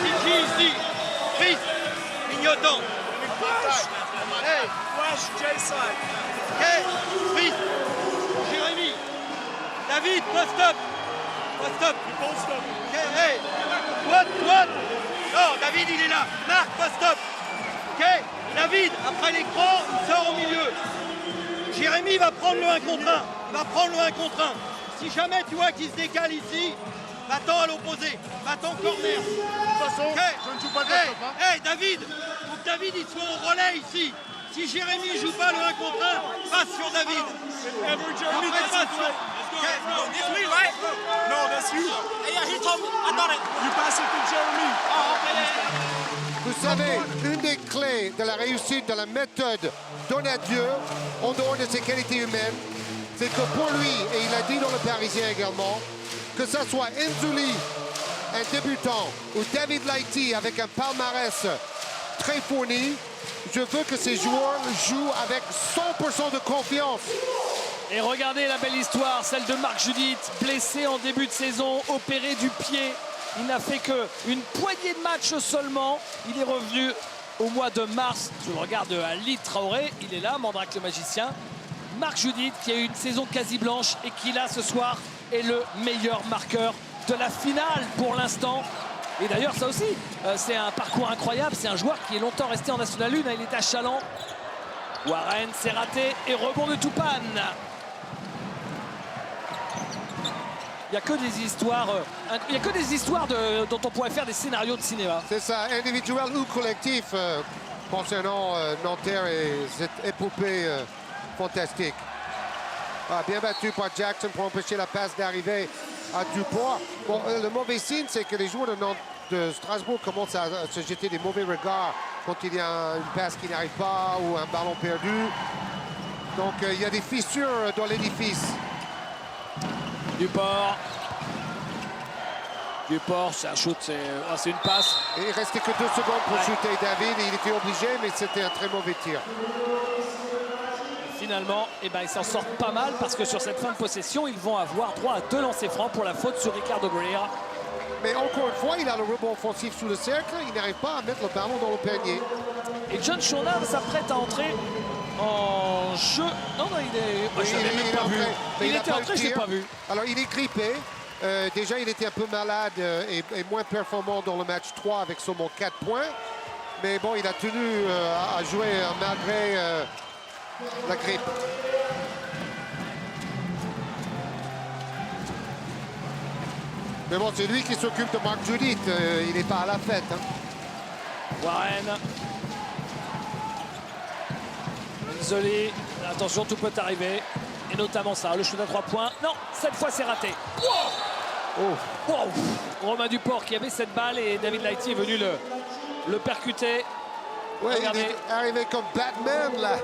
Gigi, ici. Chris, clignotant. Hey, Flash J side. hey, Chris, Jérémy. David, post-up. Post-up. Post up. Ok, hey. What? Non, David, il est là. Marc, post-up. Ok, David, après l'écran, il sort au milieu. Jérémy va prendre le 1 contre 1. Il va prendre le 1 contre 1. Si jamais tu vois qu'il se décale ici, va-t'en à l'opposé. Va-t'en corner. De toute façon, Ok. je ne joue pas de Hey, top. Hein. hey, David, faut que David il soit au relais ici. Si Jérémy joue pas le 1 contre 1, passe sur David. Ever Jeremy Après, gets passe it sur... right. Okay. It's me, right? No, that's you. Yeah, he told me. I thought it. You pass it to Jeremy. Oh, okay, yeah. Vous savez, une des clés de la réussite de la méthode Donadieu, en dehors de ses qualités humaines, c'est que pour lui, et il a dit dans le Parisien également, que ça soit Enzoli, un débutant, ou David Lighty avec un palmarès très fourni, je veux que ces joueurs jouent avec 100% de confiance. Et regardez la belle histoire, celle de Marc Judith, blessé en début de saison, opéré du pied. Il n'a fait qu'une poignée de matchs seulement. Il est revenu au mois de mars. Je le regarde à Ali Traoré, il est là, Mandrake le magicien. Marc Judith qui a eu une saison quasi blanche et qui là ce soir est le meilleur marqueur de la finale pour l'instant. Et d'ailleurs ça aussi, c'est un parcours incroyable. C'est un joueur qui est longtemps resté en National 1. Il est à Chaland. Warren, c'est raté et rebond de Toupane. Il n'y a que des histoires, dont on pourrait faire des scénarios de cinéma. C'est ça, individuel ou collectif, concernant Nanterre et cette épopée fantastique. Ah, bien battu par Jackson pour empêcher la passe d'arriver à Duport. Bon, le mauvais signe, c'est que les joueurs de Strasbourg commencent à se jeter des mauvais regards quand il y a une passe qui n'arrive pas ou un ballon perdu. Donc, il y a des fissures dans l'édifice. Duport. Duport, c'est un shoot, c'est une passe. Et il restait que 2 secondes pour Ouais. shooter David. Et il était obligé, mais c'était un très mauvais tir. Finalement, eh ben, ils s'en sortent pas mal parce que sur cette fin de possession, ils vont avoir droit à 2 lancers francs pour la faute sur Ricardo Greer. Mais encore une fois, il a le rebond offensif sous le cercle. Il n'arrive pas à mettre le ballon dans le panier. Et John Chournard s'apprête à entrer en jeu. Non, il est. Oui, Je l'avais même pas vu. entré, mais Il a était pas eu entré, de je l'ai tir. pas vu. Alors, il est grippé. Déjà, il était un peu malade et moins performant dans le match 3 avec seulement 4 points. Mais bon, il a tenu à jouer malgré la grippe. Mais bon, c'est lui qui s'occupe de Mark Judith. Il n'est pas à la fête. Hein. Warren. Enzoli. Attention, tout peut arriver. Et notamment ça, le shoot à 3 points. Non, cette fois c'est raté. Oh. Wow. Romain Duport qui avait cette balle et David Lighty est venu le percuter. Ouais, il Regardez. est arrivé comme Batman, là.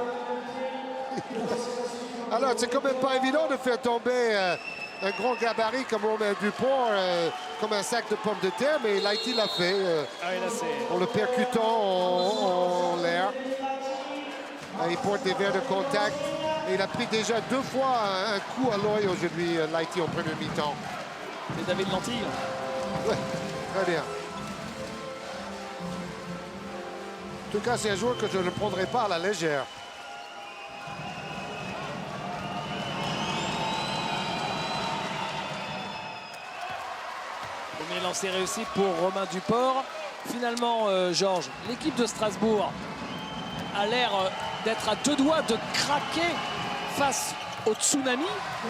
Alors, c'est quand même pas évident de faire tomber un grand gabarit comme Romain Duport, comme un sac de pommes de terre, mais Lighty l'a fait Ah oui, là c'est. en le percutant en l'air. Il porte des verres de contact. Et il a pris déjà 2 fois un coup à l'œil aujourd'hui, Lighty, en première mi-temps. C'est David Lentille. Ouais, très bien. En tout cas, c'est un joueur que je ne prendrai pas à la légère. Premier lancé réussi pour Romain Duport. Finalement, Georges, l'équipe de Strasbourg a l'air d'être à 2 doigts de craquer face au tsunami.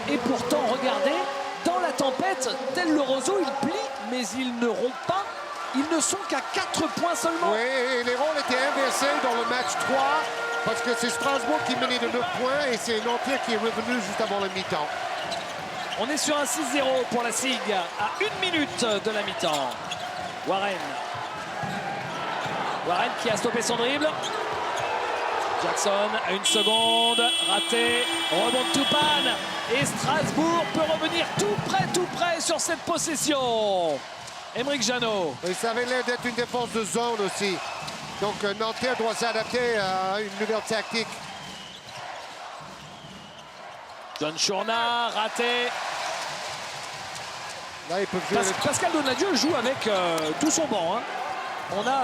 Et pourtant, regardez, dans la tempête, tel le roseau, ils plient, mais ils ne rompent pas. Ils ne sont qu'à 4 points seulement. Oui, et les rôles étaient inversés dans le match 3 parce que c'est Strasbourg qui menait de 9 points et c'est Nanterre qui est revenu juste avant le mi-temps. On est sur un 6-0 pour la SIG à 1 minute de la mi-temps. Warren. Warren qui a stoppé son dribble. Jackson à 1 seconde, raté, rebond de Toupane. Et Strasbourg peut revenir tout près sur cette possession. Aymeric Janot. Et ça avait l'air d'être une défense de zone aussi. Donc Nanterre doit s'adapter à une nouvelle tactique. John Chournard, raté. Là, ils peuvent jouer Pascal Donadieu joue avec tout son banc. Hein. On a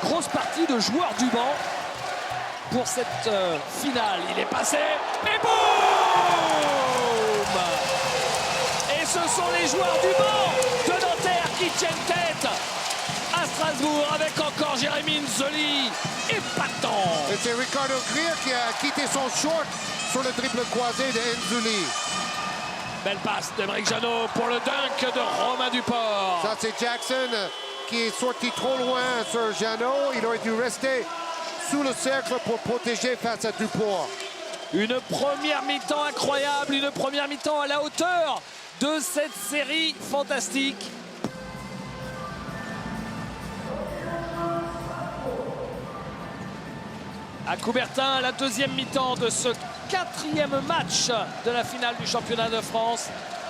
grosse partie de joueurs du banc pour cette finale. Il est passé et boum! Et ce sont les joueurs du banc de Nanterre qui tiennent tête à Strasbourg avec encore Jérémy Enzoli. Épatant! Et c'est Ricardo Greer qui a quitté son short sur le dribble croisé de Enzuli. Belle passe d'Aymeric Janot pour le dunk de Romain Duport. Ça, c'est Jackson qui est sorti trop loin sur Janot. Il aurait dû rester sous le cercle pour protéger face à Duport. Une première mi-temps incroyable, une première mi-temps à la hauteur de cette série fantastique. À Coubertin, la deuxième mi-temps de ce 4e match de la finale du championnat de France.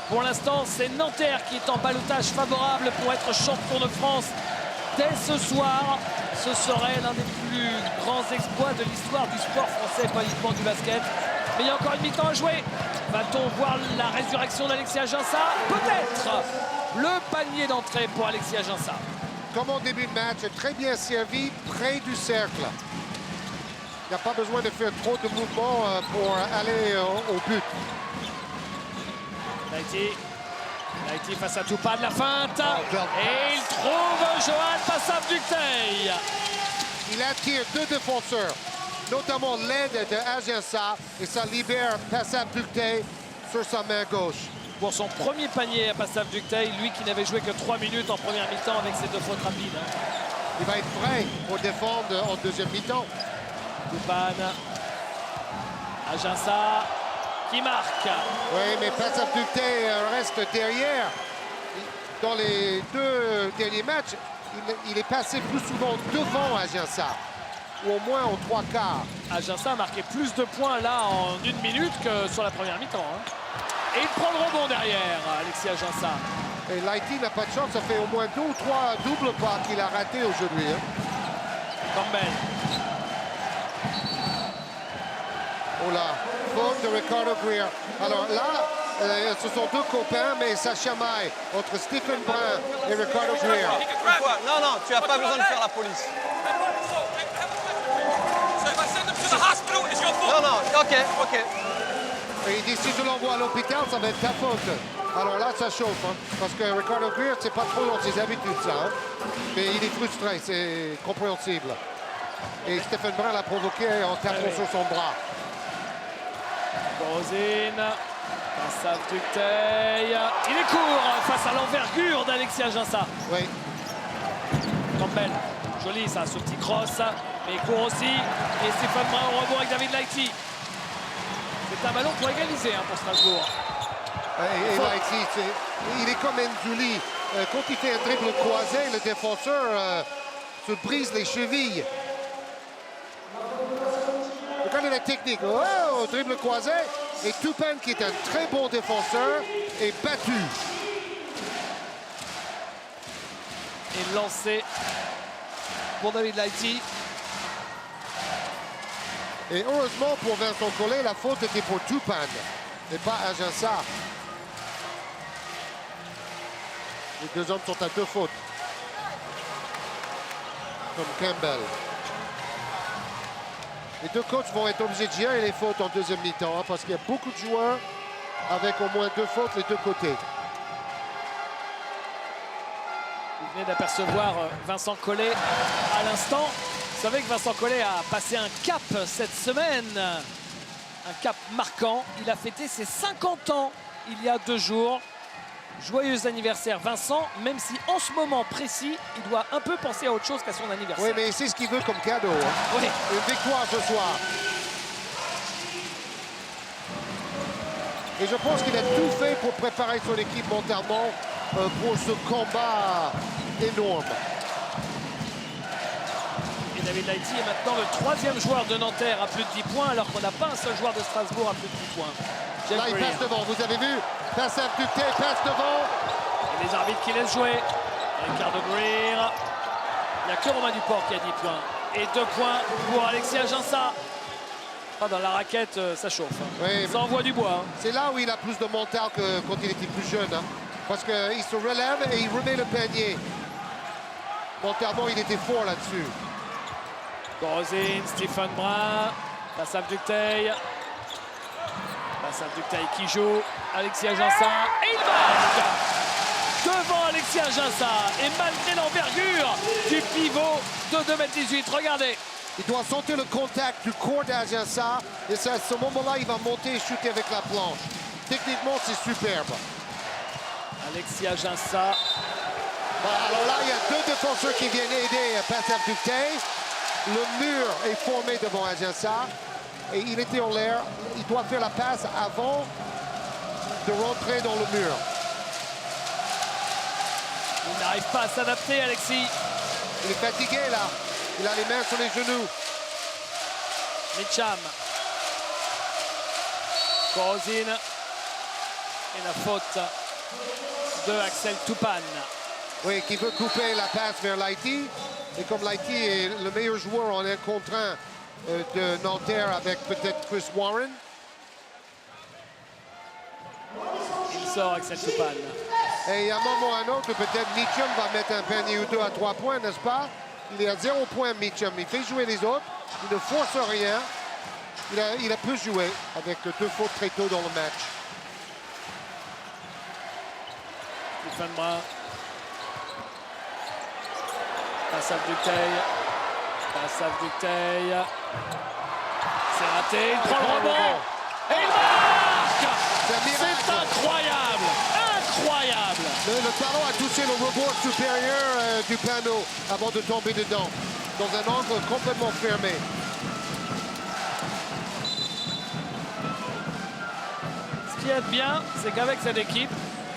Pour l'instant, c'est Nanterre qui est en ballottage favorable pour être champion de France dès ce soir. Ce serait l'un des plus grands exploits de l'histoire du sport français, pas uniquement du basket. Mais il y a encore une mi-temps à jouer. Va-t-on voir la résurrection d'Alexis Aginsa? Peut-être. Le panier d'entrée pour Alexis Aginsa. Comme en début de match, très bien servi près du cercle. Il n'y a pas besoin de faire trop de mouvements pour aller au but. Lighty face à Toupane, la feinte. Et il trouve Johan Passaf-Ducteil. Il attire 2 défenseurs, notamment l'aide de Aginsa, et ça libère Passaf-Ducteil sur sa main gauche. Pour son premier panier à Passaf-Ducteil, lui qui n'avait joué que 3 minutes en première mi-temps avec ses 2 fautes rapides. Il va être prêt pour défendre en deuxième mi-temps. Toupane. Aginsa qui marque. Oui, mais Passaf-Ducteil reste derrière. Dans les 2 derniers matchs, il est passé plus souvent devant Aginsa, ou au moins en 3 quarts. Aginsa a marqué plus de points là en 1 minute que sur la première mi-temps. Hein. Et il prend le rebond derrière, Alexis Ajinça. Et Lighty n'a pas de chance, ça fait au moins 2 ou 3 doubles pas qu'il a raté aujourd'hui. Hein. Campbell. Oh là, faute de Ricardo Greer. Alors là, ce sont 2 copains, mais ça chamaille entre Stephen Brun et Ricardo Greer. Quoi? Non, non, tu n'as pas besoin de faire la police. So if I send them to the hospital, it's your fault. Non, non, ok, ok. Et il dit si je l'envoie à l'hôpital, ça va être ta faute. Alors là, ça chauffe, hein, parce que Ricardo Greer, c'est pas trop dans ses habitudes, ça. Hein. Mais il est frustré, c'est compréhensible. Et Stephen Brun l'a provoqué en tapant sur son bras. Gorozin, face à Ducteil. Il est court face à l'envergure d'Alexis Ajinça. Oui. Campbell, joli ça, ce petit cross. Mais il court aussi. Et Stephen Brun au rebond avec David Lighty. C'est un ballon pour égaliser hein, pour Strasbourg. Et Lighty, il est comme Ndouli. Quand il fait un dribble croisé, le défenseur se brise les chevilles. Regardez la technique. Oh, dribble croisé. Et Toupane, qui est un très bon défenseur, est battu. Et lancé pour David Lighty. Et heureusement pour Vincent Collet, la faute était pour Toupane et pas Ajinça. Les 2 hommes sont à 2 fautes. Comme Campbell. Les 2 coachs vont être obligés de gérer les fautes en deuxième mi-temps hein, parce qu'il y a beaucoup de joueurs avec au moins 2 fautes les 2 côtés. Vous venez d'apercevoir Vincent Collet à l'instant. Vous savez que Vincent Collet a passé un cap cette semaine. Un cap marquant. Il a fêté ses 50 ans il y a 2 jours. Joyeux anniversaire Vincent, même si en ce moment précis, il doit un peu penser à autre chose qu'à son anniversaire. Oui, mais c'est ce qu'il veut comme cadeau. Hein. Oui. Une victoire ce soir. Et je pense qu'il a tout fait pour préparer son équipe mentalement pour ce combat énorme. Et David Lighty est maintenant le 3e joueur de Nanterre à plus de 10 points, alors qu'on n'a pas un seul joueur de Strasbourg à plus de 10 points. Jeff Là, il Greer. passe devant, vous avez vu? Passe à Ducteil, passe devant. Et les arbitres qui laissent jouer. Ricardo Greer. Il n'y a que Romain Duport qui a 10 points. Et 2 points pour Alexis Ajinça. Ah, dans la raquette, ça chauffe. Hein. Oui, Ça envoie du bois. Hein. c'est là où il a plus de mental que quand il était plus jeune. Hein. Parce qu'il se relève et il remet le panier. Mentalement, il était fort là-dessus. Gorozin, Stephen Brun. Passe à Ducteil. Passe à Ducteil qui joue. Alexis Ajinça. Et il marque devant Alexis Ajinça. Et malgré l'envergure du pivot de 2,18 m. Regardez. Il doit sentir le contact du corps d'Ajinça. Et c'est à ce moment-là, il va monter et shooter avec la planche. Techniquement, c'est superbe. Alexis Ajinça. Bon, alors là, il y a 2 défenseurs qui viennent aider Pascal Ducteil. Le mur est formé devant Ajinça. Et il était en l'air. Il doit faire la passe avant de rentrer dans le mur. Il n'arrive pas à s'adapter, Alexis. Il est fatigué, là. Il a les mains sur les genoux. Mitcham. Gorozin. Et la faute de Axel Toupane. Oui, qui veut couper la passe vers Lighty. Et comme Lighty est le meilleur joueur en 1 contre 1 de Nanterre avec peut-être Chris Warren. Il sort Axel Toupane. Et à un moment ou à un autre, peut-être Mitchum va mettre un panier ou 2 à 3 points, n'est-ce pas? Il est à 0 points, Mitchum. Il fait jouer les autres. Il ne force rien. Il a pu jouer avec 2 fautes très tôt dans le match. Stephen Brun. Passe à Ducteil. Passe à Ducteil. C'est raté. Il prend le rebond. Et il marque! C'est incroyable! Incroyable! Le ballon a touché le rebord supérieur du panneau avant de tomber dedans, dans un angle complètement fermé. Ce qui est bien, c'est qu'avec cette équipe,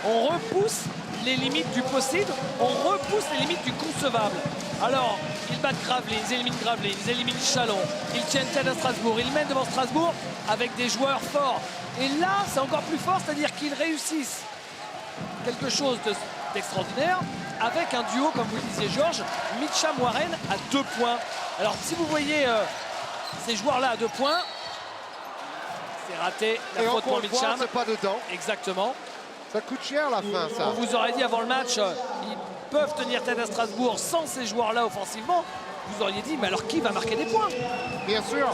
on repousse les limites du possible, on repousse les limites du concevable. Alors, ils battent Gravelines, ils éliminent Gravelines, ils éliminent Chalon, ils tiennent tête à Strasbourg, ils mènent devant Strasbourg avec des joueurs forts. Et là, c'est encore plus fort, c'est-à-dire qu'ils réussissent quelque chose d'extraordinaire avec un duo, comme vous le disiez Georges, Mitcham-Warren à 2 points. Alors, si vous voyez ces joueurs-là à 2 points, c'est raté, la Et faute encore pour une fois, Mitcham. c'est pas dedans. Exactement. Ça coûte cher la fin, ça. On vous aurait dit avant le match, ils peuvent tenir tête à Strasbourg sans ces joueurs-là offensivement. Vous auriez dit, mais alors qui va marquer des points? Bien sûr.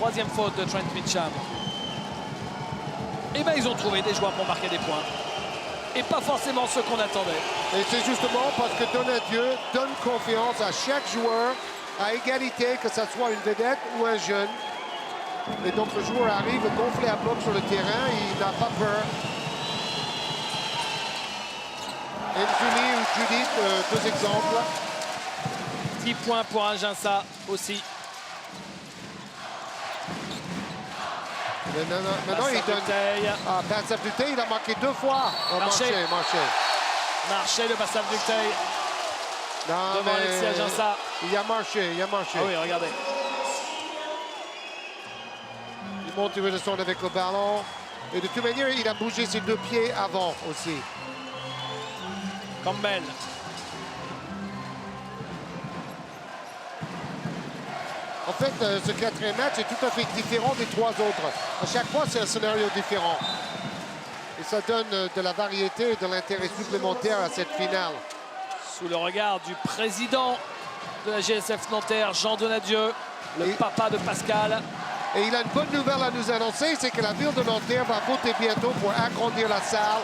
3e faute de Trent Mitcham. Et bien, ils ont trouvé des joueurs pour marquer des points. Et pas forcément ceux qu'on attendait. Et c'est justement parce que Donadieu donne confiance à chaque joueur, à égalité, que ce soit une vedette ou un jeune. Et donc le joueur arrive gonflé à bloc sur le terrain, il n'a pas peur. Anthony ou Judith, 2 exemples. 10 points pour Aginsa aussi. Maintenant il donne... Dutheil. Ah, Passaf Dutheil, il a marqué 2 fois. Oh, Marché. Marché. De Passaf Dutheil Non, devant Alexis Aginsa. il a marché, il a marché. Ah oui, regardez. Il monte, il redescend avec le ballon. Et de toute manière, il a bougé ses 2 pieds avant aussi. Campbell. En fait, ce 4e match est tout à fait différent des 3 autres. À chaque fois, c'est un scénario différent. Et ça donne de la variété et de l'intérêt supplémentaire à cette finale. Sous le regard du président de la GSF Nanterre, Jean Donadieu, le papa de Pascal. Et il a une bonne nouvelle à nous annoncer, c'est que la ville de Nanterre va voter bientôt pour agrandir la salle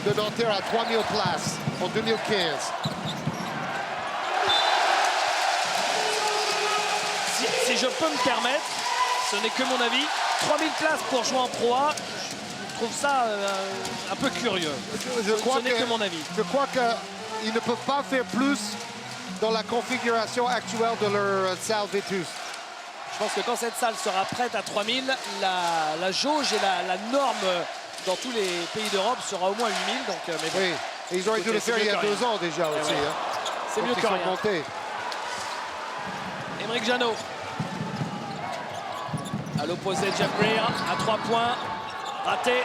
de Nanterre à 3000 places en 2015. Si je peux me permettre, ce n'est que mon avis, 3000 places pour jouer en Pro A, je trouve ça un peu curieux. Ce n'est que mon avis. Je crois qu'ils ne peuvent pas faire plus dans la configuration actuelle de leur salle vétuste. Je pense que quand cette salle sera prête à 3000, la jauge et la norme dans tous les pays d'Europe sera au moins 8000. Donc, mais bon. Oui, et ils auraient dû le faire il y a 2 ans déjà aussi. Ouais. Hein. C'est mieux que rien. Montés. Émeric Janot. À l'opposé, Jeff Greer à 3 points. Raté.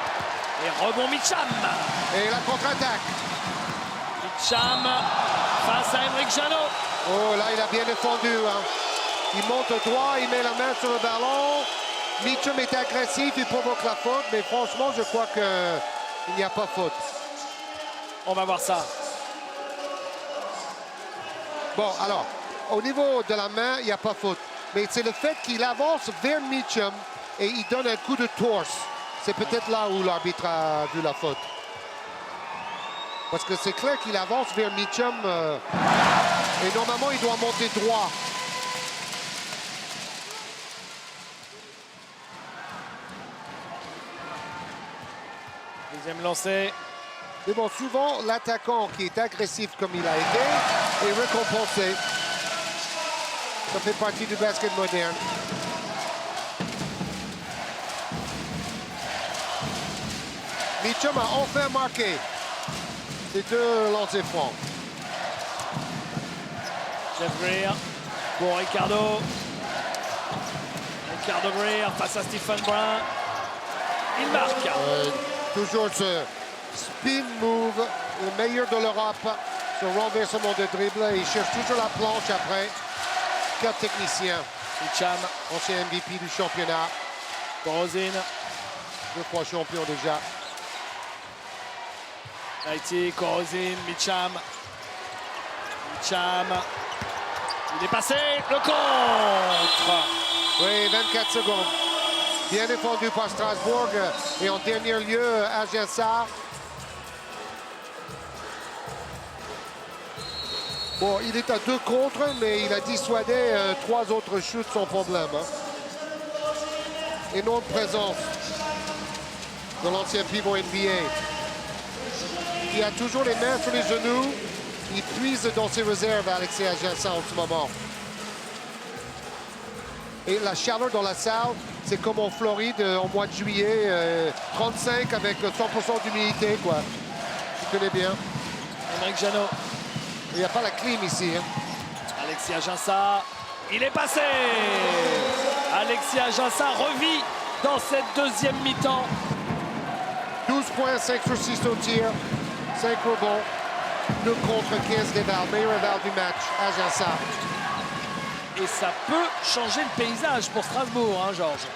Et rebond Mitcham. Et la contre-attaque. Mitcham face à Émeric Janot. Oh, là, il a bien défendu. Hein. Il monte droit, il met la main sur le ballon. Mitcham est agressif, il provoque la faute. Mais franchement, je crois qu'il n'y a pas faute. On va voir ça. Bon, alors, au niveau de la main, il n'y a pas faute. Mais c'est le fait qu'il avance vers Mitcham et il donne un coup de torse. C'est peut-être là où l'arbitre a vu la faute. Parce que c'est clair qu'il avance vers Mitcham et normalement, il doit monter droit. Deuxième lancé. Mais bon, souvent, l'attaquant qui est agressif comme il a été est récompensé. Ça fait partie du basket moderne. Mitcham a enfin marqué ces 2 lancers francs. Jeff Greer pour Ricardo. Ricardo Greer face à Stephen Brun. Il marque. Toujours ce spin move, le meilleur de l'Europe, ce renversement de dribble. Il cherche toujours la planche après. Quel technicien. Mitcham. Ancien MVP du championnat. Korozin. 2 fois champion déjà. Haïti, Korozin, Mitcham. Mitcham. Il est passé. Le contre. Oui, 24 secondes. Bien défendu par Strasbourg. Et en dernier lieu, Aginsa. Bon, il est à 2 contre, mais il a dissuadé 3 autres shoots sans problème. Hein. Énorme présence de l'ancien pivot NBA. Il a toujours les mains sur les genoux. Il puise dans ses réserves, Alexis Aginsa, en ce moment. Et la chaleur dans la salle, c'est comme en Floride au mois de juillet, 35 avec 100% d'humidité, quoi. Tu connais bien. Émeric Janot. Il n'y a pas la clim ici. Hein. Alexis Ajinça, il est passé. Alexis Ajinça revit dans cette deuxième mi-temps. 12 points, 5 sur 6 au tir, 5 rebonds, 2 contre 15 des balles. Meilleur balle du match, Ajinça. Et ça peut changer le paysage pour Strasbourg, hein, Georges.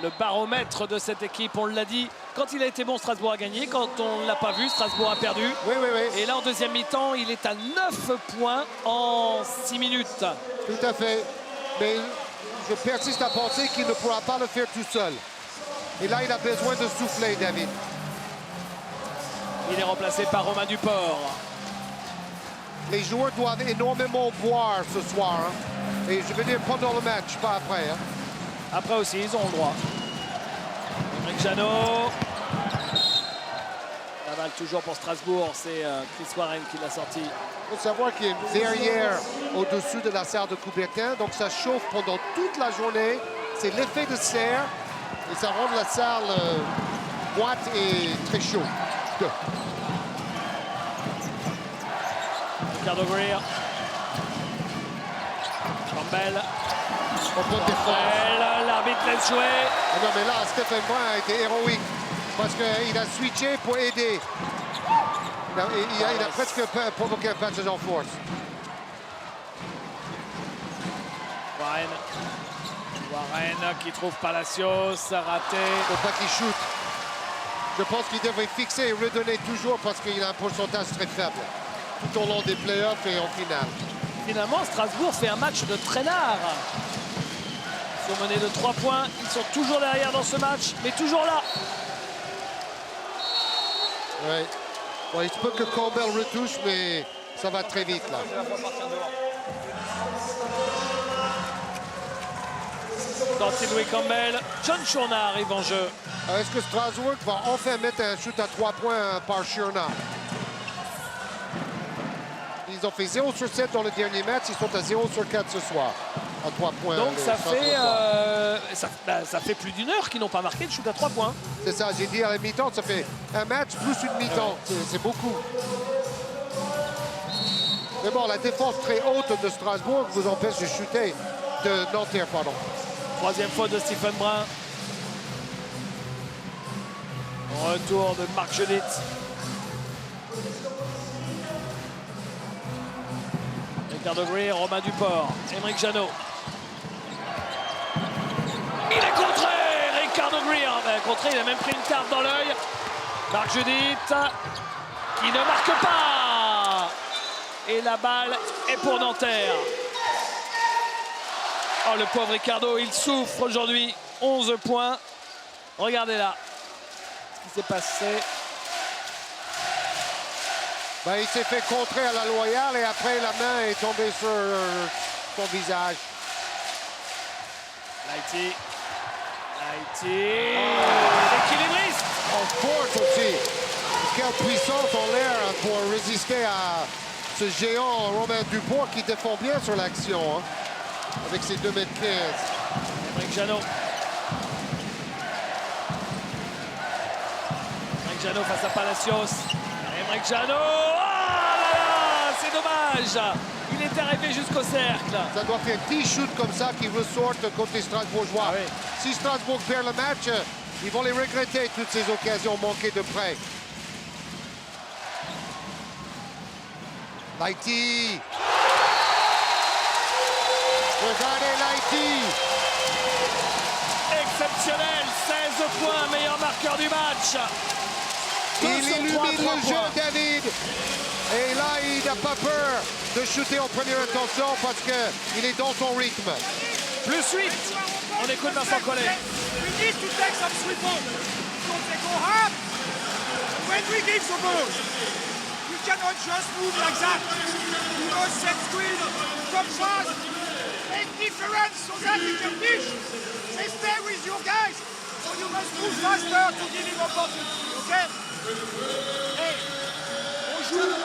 Le baromètre de cette équipe, on l'a dit, quand il a été bon, Strasbourg a gagné. Quand on ne l'a pas vu, Strasbourg a perdu. Oui, oui, oui. Et là, en deuxième mi-temps, il est à 9 points en 6 minutes. Tout à fait. Mais je persiste à penser qu'il ne pourra pas le faire tout seul. Et là, il a besoin de souffler, David. Il est remplacé par Romain Duport. Les joueurs doivent énormément boire ce soir. Hein. Et je veux dire pendant le match, pas après. Hein. Après aussi, ils ont le droit. Émeric Janot. La balle toujours pour Strasbourg. C'est Chris Warren qui l'a sorti. Il faut savoir qu'il y a une verrière au-dessus de la serre de Coubertin. Donc ça chauffe pendant toute la journée. C'est l'effet de serre. Et ça rend la salle moite et très chaud. Ricardo Greer. Campbell. L'arbitre laisse jouer. Ah non, mais là, Stephen Brun a été héroïque parce qu'il a switché pour aider. Il a presque provoqué un passage en force. Warren qui trouve Palacios, raté. Il ne faut pas qu'il shoot. Je pense qu'il devrait fixer et redonner toujours parce qu'il a un pourcentage très faible tout au long des playoffs et en finale. Finalement, Strasbourg fait un match de traînard. Ils sont menés de 3 points. Ils sont toujours derrière dans ce match, mais toujours là. Ouais. Bon, il se peut que Campbell retouche, mais ça va très vite là. Sorti Louis Campbell. John Chourna arrive en jeu. Est-ce que Strasbourg va enfin mettre un shoot à 3 points par Chourna? Ils ont fait 0 sur 7 dans le dernier match. Ils sont à 0 sur 4 ce soir. À 3 points. Donc ça fait plus d'une heure qu'ils n'ont pas marqué de shoot à 3 points. C'est ça, j'ai dit à la mi-temps, ça fait un match plus une mi-temps. C'est beaucoup. Mais bon, la défense très haute de Strasbourg vous empêche de shooter. De Nanterre, pardon. Troisième faute de Stephen Brun. Retour de Marc Judith. Ricardo Greer, Romain Duport, Émeric Janot. Il est contré, Ricardo Greer. Contré, il a même pris une carte dans l'œil. Marc Judith qui ne marque pas. Et la balle est pour Nanterre. Oh, le pauvre Ricardo, il souffre aujourd'hui. 11 points. Regardez là ce qui s'est passé. Ben, il s'est fait contrer à la loyale et après la main est tombée sur son visage. Lighty. L'équilibriste. En force aussi. Quelle puissance en l'air pour résister à ce géant Romain Duport qui défend bien sur l'action. Hein, avec ses 2,15 m. Émeric Janot. Émeric Janot face à Palacios. Émeric Janot. Oh là là, c'est dommage. Il est arrivé jusqu'au cercle. Ça doit faire 10 shoots comme ça qui ressortent contre les Strasbourgeois. Ah oui. Si Strasbourg perd le match, ils vont les regretter, toutes ces occasions manquées de près. Lighty. Regardez Lighty. Exceptionnel. 16 points, meilleur marqueur du match. Il illumine le jeu, David. Et là, il n'a pas peur de shooter en première intention parce qu'il est dans son rythme. Plus 8. On écoute Vincent Collet. We need to take some sweet ball. Because they go hard. When we give the ball, we cannot just move like that. We must set screen, come fast, make difference so that we can finish. They stay with your guys. So you must move faster to give him opportunity, okay? Hey, on joue.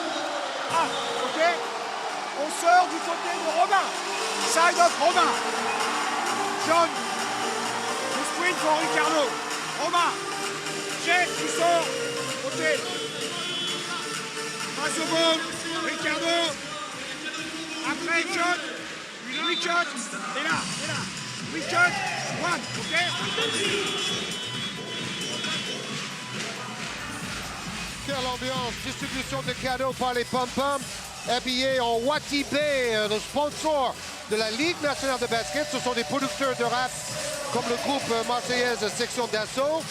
Ah, ok? On sort du côté de Romain. Side of Romain. John. Le sprint pour Ricardo. Romain. Jeff, tu sors. Ok. Passe au ball. Ricardo. Après, shot. Oui, shot. Et là. Oui, shot. One, ok? Quelle ambiance, distribution de cadeaux par les pom-poms, habillés en Watibé, le sponsor de la Ligue nationale de basket. Ce sont des producteurs de rap comme le groupe marseillaise Section d'Assaut.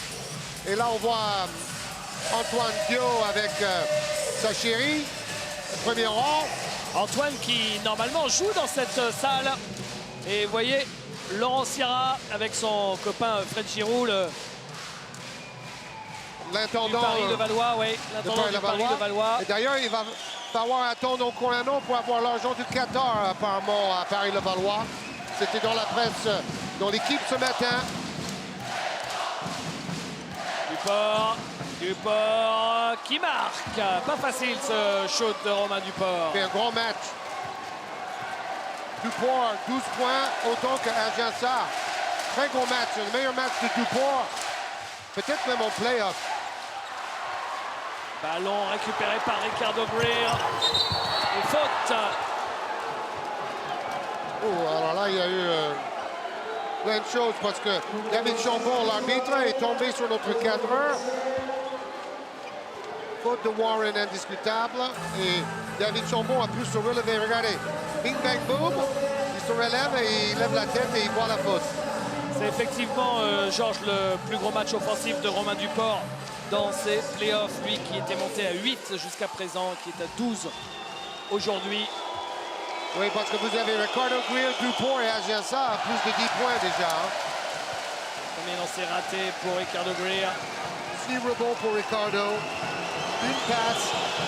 Et là, on voit Antoine Dio avec sa chérie, premier rang. Antoine qui normalement joue dans cette salle. Et vous voyez Laurent Sierra avec son copain Fred Giroux, L'intendant du Paris de Valois, oui, l'intendant du Paris de Valois. Et d'ailleurs, il va falloir attendre encore un an pour avoir l'argent du Qatar, apparemment, à Paris-le-Valois. C'était dans la presse, dans l'équipe ce matin. Duport qui marque. Pas facile ce shoot de Romain Duport. C'est un grand match. Duport, 12 points, autant qu'Agença. Très gros match, le meilleur match de Duport. Peut-être même en play-off. Ballon récupéré par Ricardo Greer. Et faute. Oh, alors là, il y a eu plein de choses parce que David Chambon, l'arbitre, est tombé sur notre cadreur. Faute de Warren indiscutable. Et David Chambon a pu se relever. Regardez, bing bang boom. Il se relève et il lève la tête et il voit la faute. C'est effectivement, Georges, le plus gros match offensif de Romain Duport dans ces playoffs. Lui qui était monté à 8 jusqu'à présent, qui est à 12 aujourd'hui. Oui, parce que vous avez Ricardo Greer, Duport et Agença à plus de 10 points déjà. Premier lancé raté pour Ricardo Greer. 6 rebonds pour Ricardo. Une passe.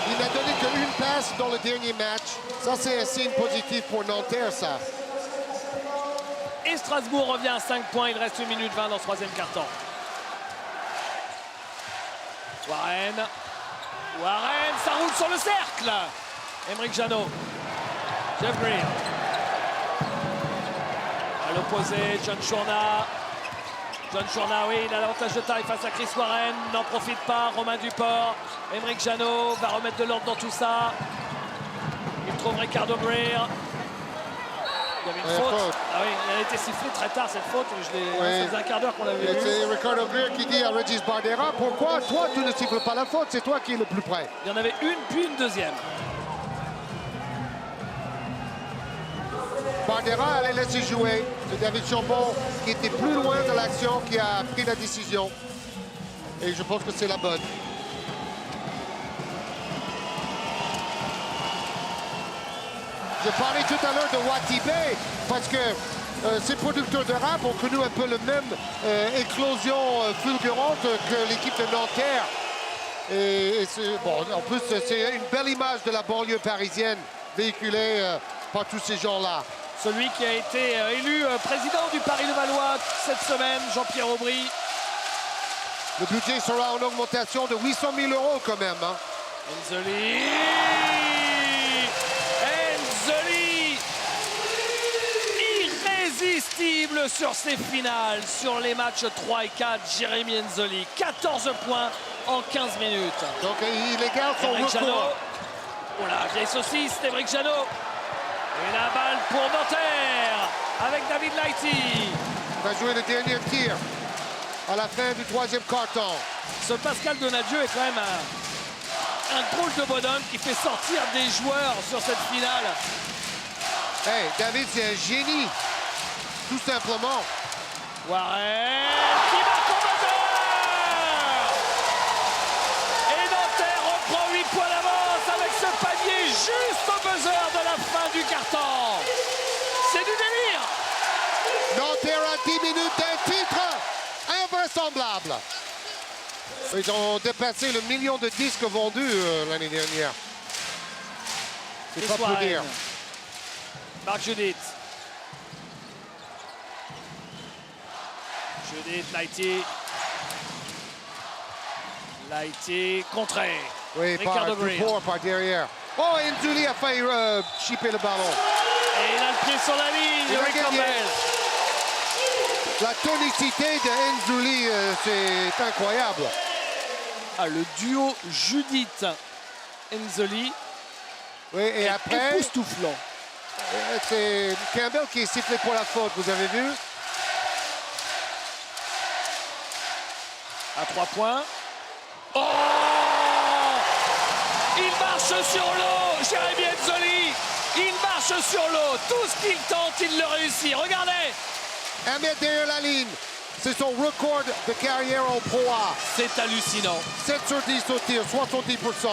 Il n'a donné qu'une passe dans le dernier match. Ça, c'est un signe positif pour Nanterre, ça. Et Strasbourg revient à 5 points. Il reste 1 minute 20 dans ce troisième quart-temps. Warren, ça roule sur le cercle. Aymeric Janot. Jeff Greer. À l'opposé, John Chourna. Oui, il a l'avantage de taille face à Chris Warren. N'en profite pas, Romain Duport. Aymeric Janot va remettre de l'ordre dans tout ça. Il trouve Ricardo Greer. Il y avait une faute. Ah oui, elle a été sifflée très tard cette faute. Ça faisait un quart d'heure qu'on l'avait vu. C'est Ricardo Greer qui dit à Regis Bardera, pourquoi toi tu ne siffles pas la faute? C'est toi qui es le plus près. Il y en avait une, puis une deuxième. Bardera allait laisser jouer. C'est David Chambon qui était plus loin de l'action qui a pris la décision. Et je pense que c'est la bonne. Je parlais tout à l'heure de Watibé parce que ces producteurs de rap ont connu un peu le même éclosion fulgurante que l'équipe de Nanterre. Et bon, en plus, c'est une belle image de la banlieue parisienne véhiculée par tous ces gens-là. Celui qui a été élu président du Paris-le-Valois cette semaine, Jean-Pierre Aubry. Le budget sera en augmentation de 800 000 € quand même. Hein. Enzeli, irrésistible sur ces finales, sur les matchs 3 et 4, Jérémy Enzeli, 14 points en 15 minutes. Donc il égale son record. Oh la vieille saucisse, Aymeric Janot. Et la balle pour Nanterre avec David Lighty. Il va jouer le dernier tir à la fin du troisième quart-temps. Ce Pascal Donadieu est quand même un drôle de bonhomme qui fait sortir des joueurs sur cette finale. Hey, David, c'est un génie, tout simplement. Warren qui marque au buzzer. Et Nanterre reprend 8 points d'avance avec ce panier juste au buzzer de la fin du carton. C'est du délire. Nanterre à 10 minutes d'un titre invraisemblable. Ils ont dépassé le million de disques vendus l'année dernière. C'est pas pour dire. Marc Judith. Lighty contré. Oui, Ricardo Greer. par derrière. Oh, Enzeli a failli chipper le ballon. Et il a le pied sur la ligne, Rick Campbell. La tonicité de Enzeli, c'est incroyable. Ah, le duo Judith Enzoli Oui, et après, époustouflant. c'est Campbell qui est sifflé pour la faute, vous avez vu? À 3 points. Oh! Il marche sur l'eau, Jérémy Enzoli. Il marche sur l'eau. Tout ce qu'il tente, il le réussit. Regardez. 1 mètre derrière la ligne. C'est son record de carrière en Pro A. C'est hallucinant. 7 sur 10 au tir, 70%.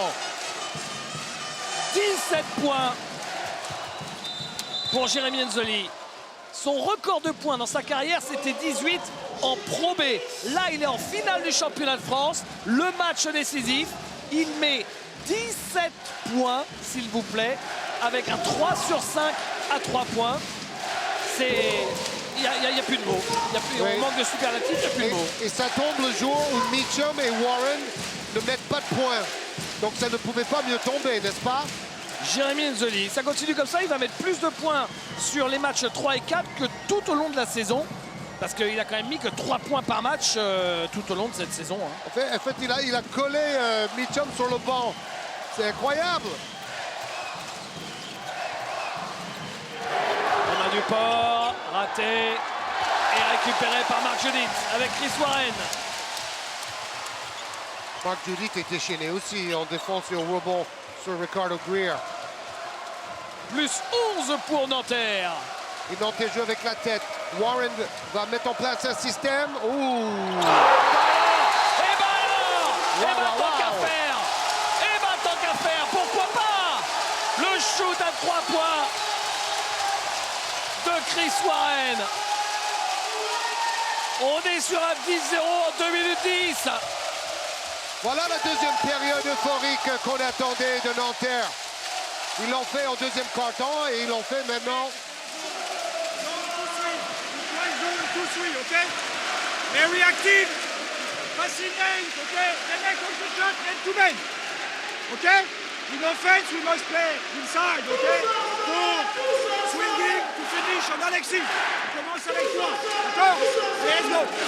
17 points pour Jérémy Enzoli. Son record de points dans sa carrière, c'était 18 en Pro B. Là, il est en finale du championnat de France. Le match décisif, il met 17 points, s'il vous plaît, avec un 3 sur 5 à 3 points. C'est... Il n'y a plus de mots. Oui. On manque de superlatifs, il n'y a plus de mots. Et ça tombe le jour où Mitchum et Warren ne mettent pas de points. Donc ça ne pouvait pas mieux tomber, n'est-ce pas? Jérémy Enzoli, ça continue comme ça, il va mettre plus de points sur les matchs 3 et 4 que tout au long de la saison. Parce qu'il a quand même mis que 3 points par match tout au long de cette saison. Hein. En fait il a collé Mitchum sur le banc. C'est incroyable. Romain Duport, raté et récupéré par Mark Judith avec Chris Warren. Mark Judith est déchaîné aussi en défense et au rebond sur Ricardo Greer. Plus 11 pour Nanterre. Et Nanterre joue avec la tête. Warren va mettre en place un système. Ouh! Et ben alors! Et ben Wow, tant wow. qu'à faire! Et ben tant qu'à faire, pourquoi pas? Le shoot à 3 points de Chris Warren. On est sur un 10-0 en 2 minutes 10. Voilà la deuxième période euphorique qu'on attendait de Nanterre. Ils l'ont fait en deuxième quart-temps et ils l'ont fait maintenant. Two, three, okay? Very active. Passing lanes, okay? They make all the shots, and 2 men. Okay? In offense, we must play inside, okay? So, swinging to finish on Alexis. On commence avec toi, d'accord? Let's go, let's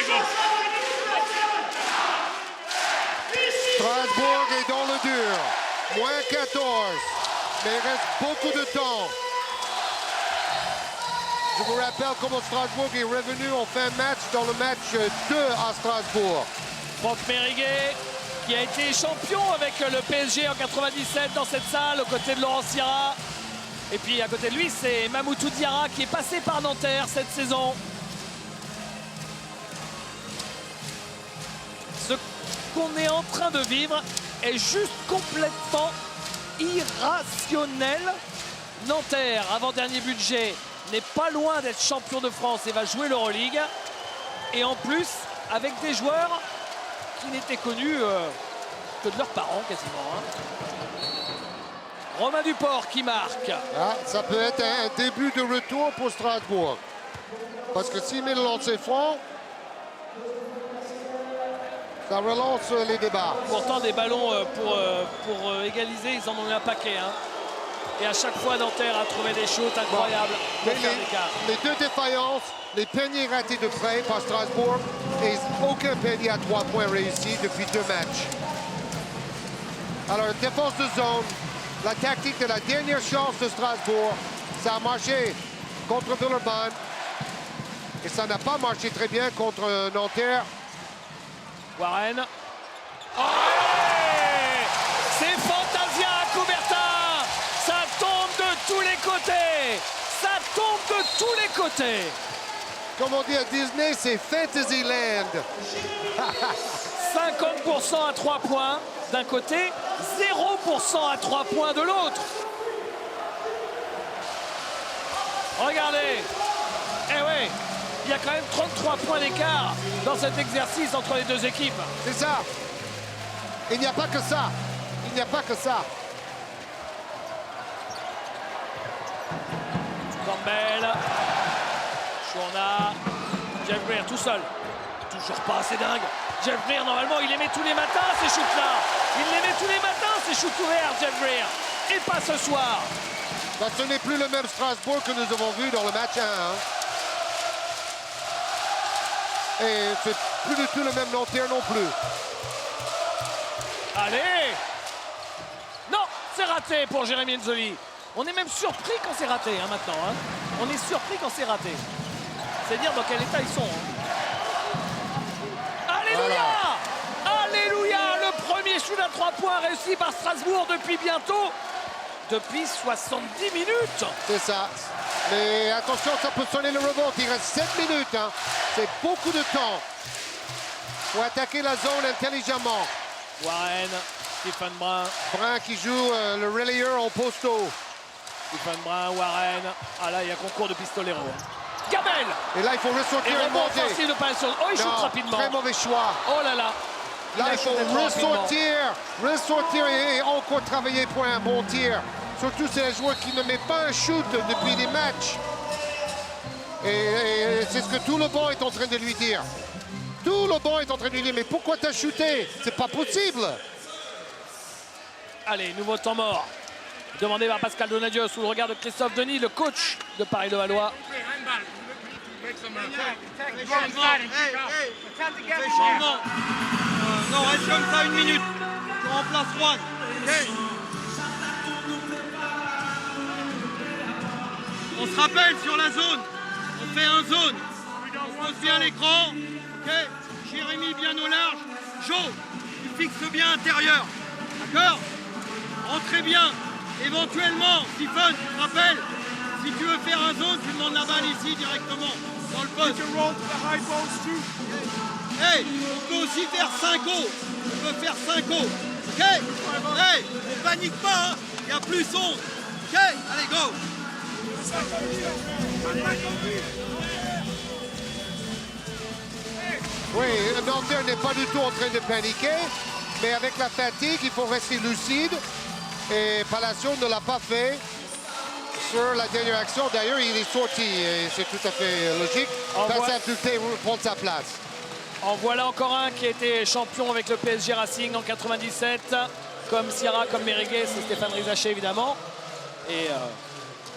go. Allez! Strasbourg est dans le dur. Moins 14. Mais il reste beaucoup de temps. Je vous rappelle comment Strasbourg est revenu en fin de match dans le match 2 à Strasbourg. Franck Mériguet, qui a été champion avec le PSG en 97 dans cette salle, aux côtés de Laurent Sierra. Et puis à côté de lui, c'est Mamoutou Diarra qui est passé par Nanterre cette saison. Ce qu'on est en train de vivre est juste complètement irrationnel. Nanterre, avant-dernier budget, n'est pas loin d'être champion de France et va jouer l'Euroleague. Et en plus, avec des joueurs qui n'étaient connus que de leurs parents quasiment. Hein. Romain Duport qui marque. Ah, ça peut être un début de retour pour Strasbourg. Parce que s'il met le lancer franc, ça relance les débats. Pourtant des ballons pour égaliser, ils en ont eu un paquet. Hein. Et à chaque fois, Nanterre a trouvé des shoots incroyables pour Mais faire l'écart. les deux défaillances, les paniers ratés de près par Strasbourg et aucun panier à 3 points réussi depuis 2 matchs. Alors, défense de zone, la tactique de la dernière chance de Strasbourg, ça a marché contre Villeurbanne et ça n'a pas marché très bien contre Nanterre. Warren. Oh, ouais, c'est Fantasia à Coubertin. Ça tombe de tous les côtés. Ça tombe de tous les côtés. Comme on dit à Disney, c'est Fantasyland. 50% à 3 points d'un côté, 0% à 3 points de l'autre. Regardez. Eh oui, il y a quand même 33 points d'écart dans cet exercice entre les deux équipes. C'est ça. Il n'y a pas que ça. Il n'y a pas que ça. Campbell. Chourna. Jeff Greer tout seul. Toujours pas assez dingue. Jeff Greer, normalement, il les met tous les matins, ces shoots-là. Il les met tous les matins, ces shoots ouverts, Jeff Greer. Et pas ce soir. Ben, ce n'est plus le même Strasbourg que nous avons vu dans le match 1. Hein. Et c'est plus du tout le même Nanterre non plus. Allez! Non, c'est raté pour Jérémy Nzoli. On est même surpris quand c'est raté maintenant. Hein. On est surpris quand c'est raté. C'est dire dans quel état ils sont. Hein. Alléluia! Alléluia! Le premier shoot à 3 points réussi par Strasbourg depuis 70 minutes. C'est ça. Mais attention, ça peut sonner le rebond. Il reste 7 minutes. Hein. C'est beaucoup de temps. Faut attaquer la zone intelligemment. Warren, Stephen Brun. Brun qui joue le relayeur en posto. Stephen Brun, Warren. Ah là, il y a concours de pistolero. Gamel! Et là, il faut ressortir Et et rebond monter. offensif de Palacios. Oh, il shoot Non, rapidement. très mauvais choix. Oh là là. Là, a il faut shooté trop ressortir et encore travailler pour un bon tir. Surtout, c'est un joueur qui ne met pas un shoot depuis des matchs. Et c'est ce que tout le banc est en train de lui dire. Tout le banc est en train de lui dire, mais pourquoi t'as shooté? C'est pas possible. Allez, nouveau temps mort. Demandé par Pascal Donadieu sous le regard de Christophe Denis, le coach de Paris-Levallois. Changement. Non, reste comme ça 1 minute. On remplace Juan. On se rappelle sur la zone. On fait un zone. On pose bien l'écran. Ok. Jérémy bien au large. Joe, tu fixes bien intérieur. D'accord. Rentrez bien. Éventuellement, Stephen, tu te rappelles, si tu veux faire un zone, tu demandes la balle ici directement, dans le poste. Hey, on peut aussi faire 5 O. On peut faire 5 O. Ok. Hey, on panique pas, hein. Il y a plus 11. Ok, allez, go. Oui, Nanterre n'est pas du tout en train de paniquer, mais avec la fatigue, il faut rester lucide. Et Palacios ne l'a pas fait sur la dernière action. D'ailleurs, il est sorti et c'est tout à fait logique. Vincent Tuté prend sa place. En voilà encore un qui a été champion avec le PSG Racing en 97. Comme Sierra, comme Meriguez, c'est Stéphane Rizaché évidemment. Et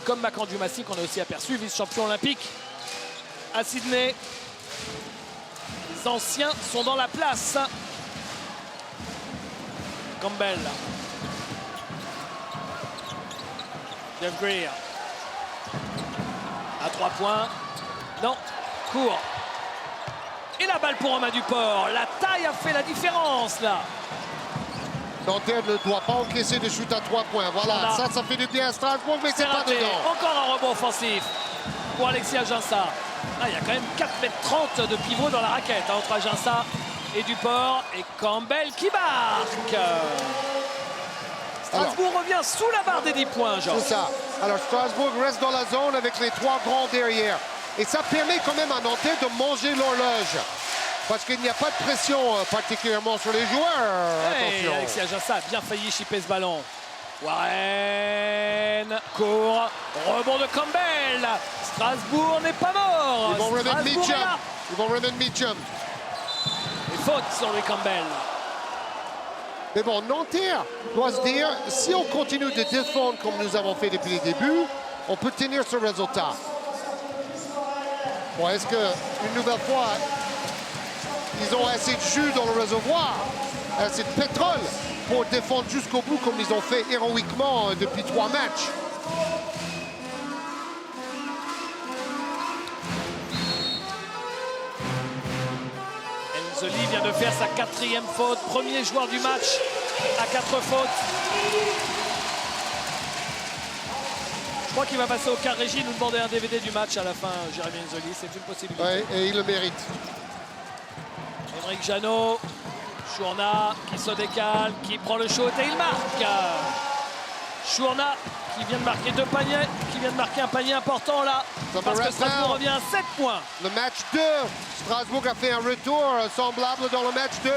comme Macandu Massi qu'on a aussi aperçu, vice-champion olympique à Sydney. Les anciens sont dans la place. Campbell. Jeff Greer. À 3 points. Non, court. Et la balle pour Romain Duport. La taille a fait la différence là. Nanterre ne doit pas encaisser de shoot à 3 points. Voilà, ça fait du bien à Strasbourg, mais c'est pas raté. dedans. Encore un rebond offensif pour Alexis Aginsa. Ah, il y a quand même 4,30 m de pivot dans la raquette hein, entre Aginsa et Duport. Et Campbell qui marque. Strasbourg revient sous la barre des 10 points, Jean. C'est ça. Alors Strasbourg reste dans la zone avec les 3 grands derrière. Et ça permet quand même à Nanterre de manger l'horloge. Parce qu'il n'y a pas de pression particulièrement sur les joueurs. Hey, attention. Alexis Aginsa a bien failli chipper ce ballon. Warren court. Rebond de Campbell. Strasbourg n'est pas mort. Ils vont remettre Strasbourg est Mitchum. là. Ils vont remettre Mitchum. Et faute sur lui Campbell. Mais bon, Nanterre doit se dire, si on continue de défendre comme nous avons fait depuis le début, on peut tenir ce résultat. Bon, est-ce qu'une nouvelle fois, ils ont assez de jus dans le réservoir, assez de pétrole pour défendre jusqu'au bout comme ils ont fait héroïquement depuis 3 matchs? Nzoli vient de faire sa 4e faute. Premier joueur du match à 4 fautes. Je crois qu'il va passer au quart régie, nous demander un DVD du match à la fin, Jérémy Nzoli. C'est une possibilité. Oui, et il le mérite. Émeric Janot, Chourna qui se décale, qui prend le shoot et il marque. Chourna qui vient de marquer 2 paniers, qui vient de marquer un panier important là. Parce que Strasbourg revient à 7 points. Le match 2, Strasbourg a fait un retour semblable dans le match 2.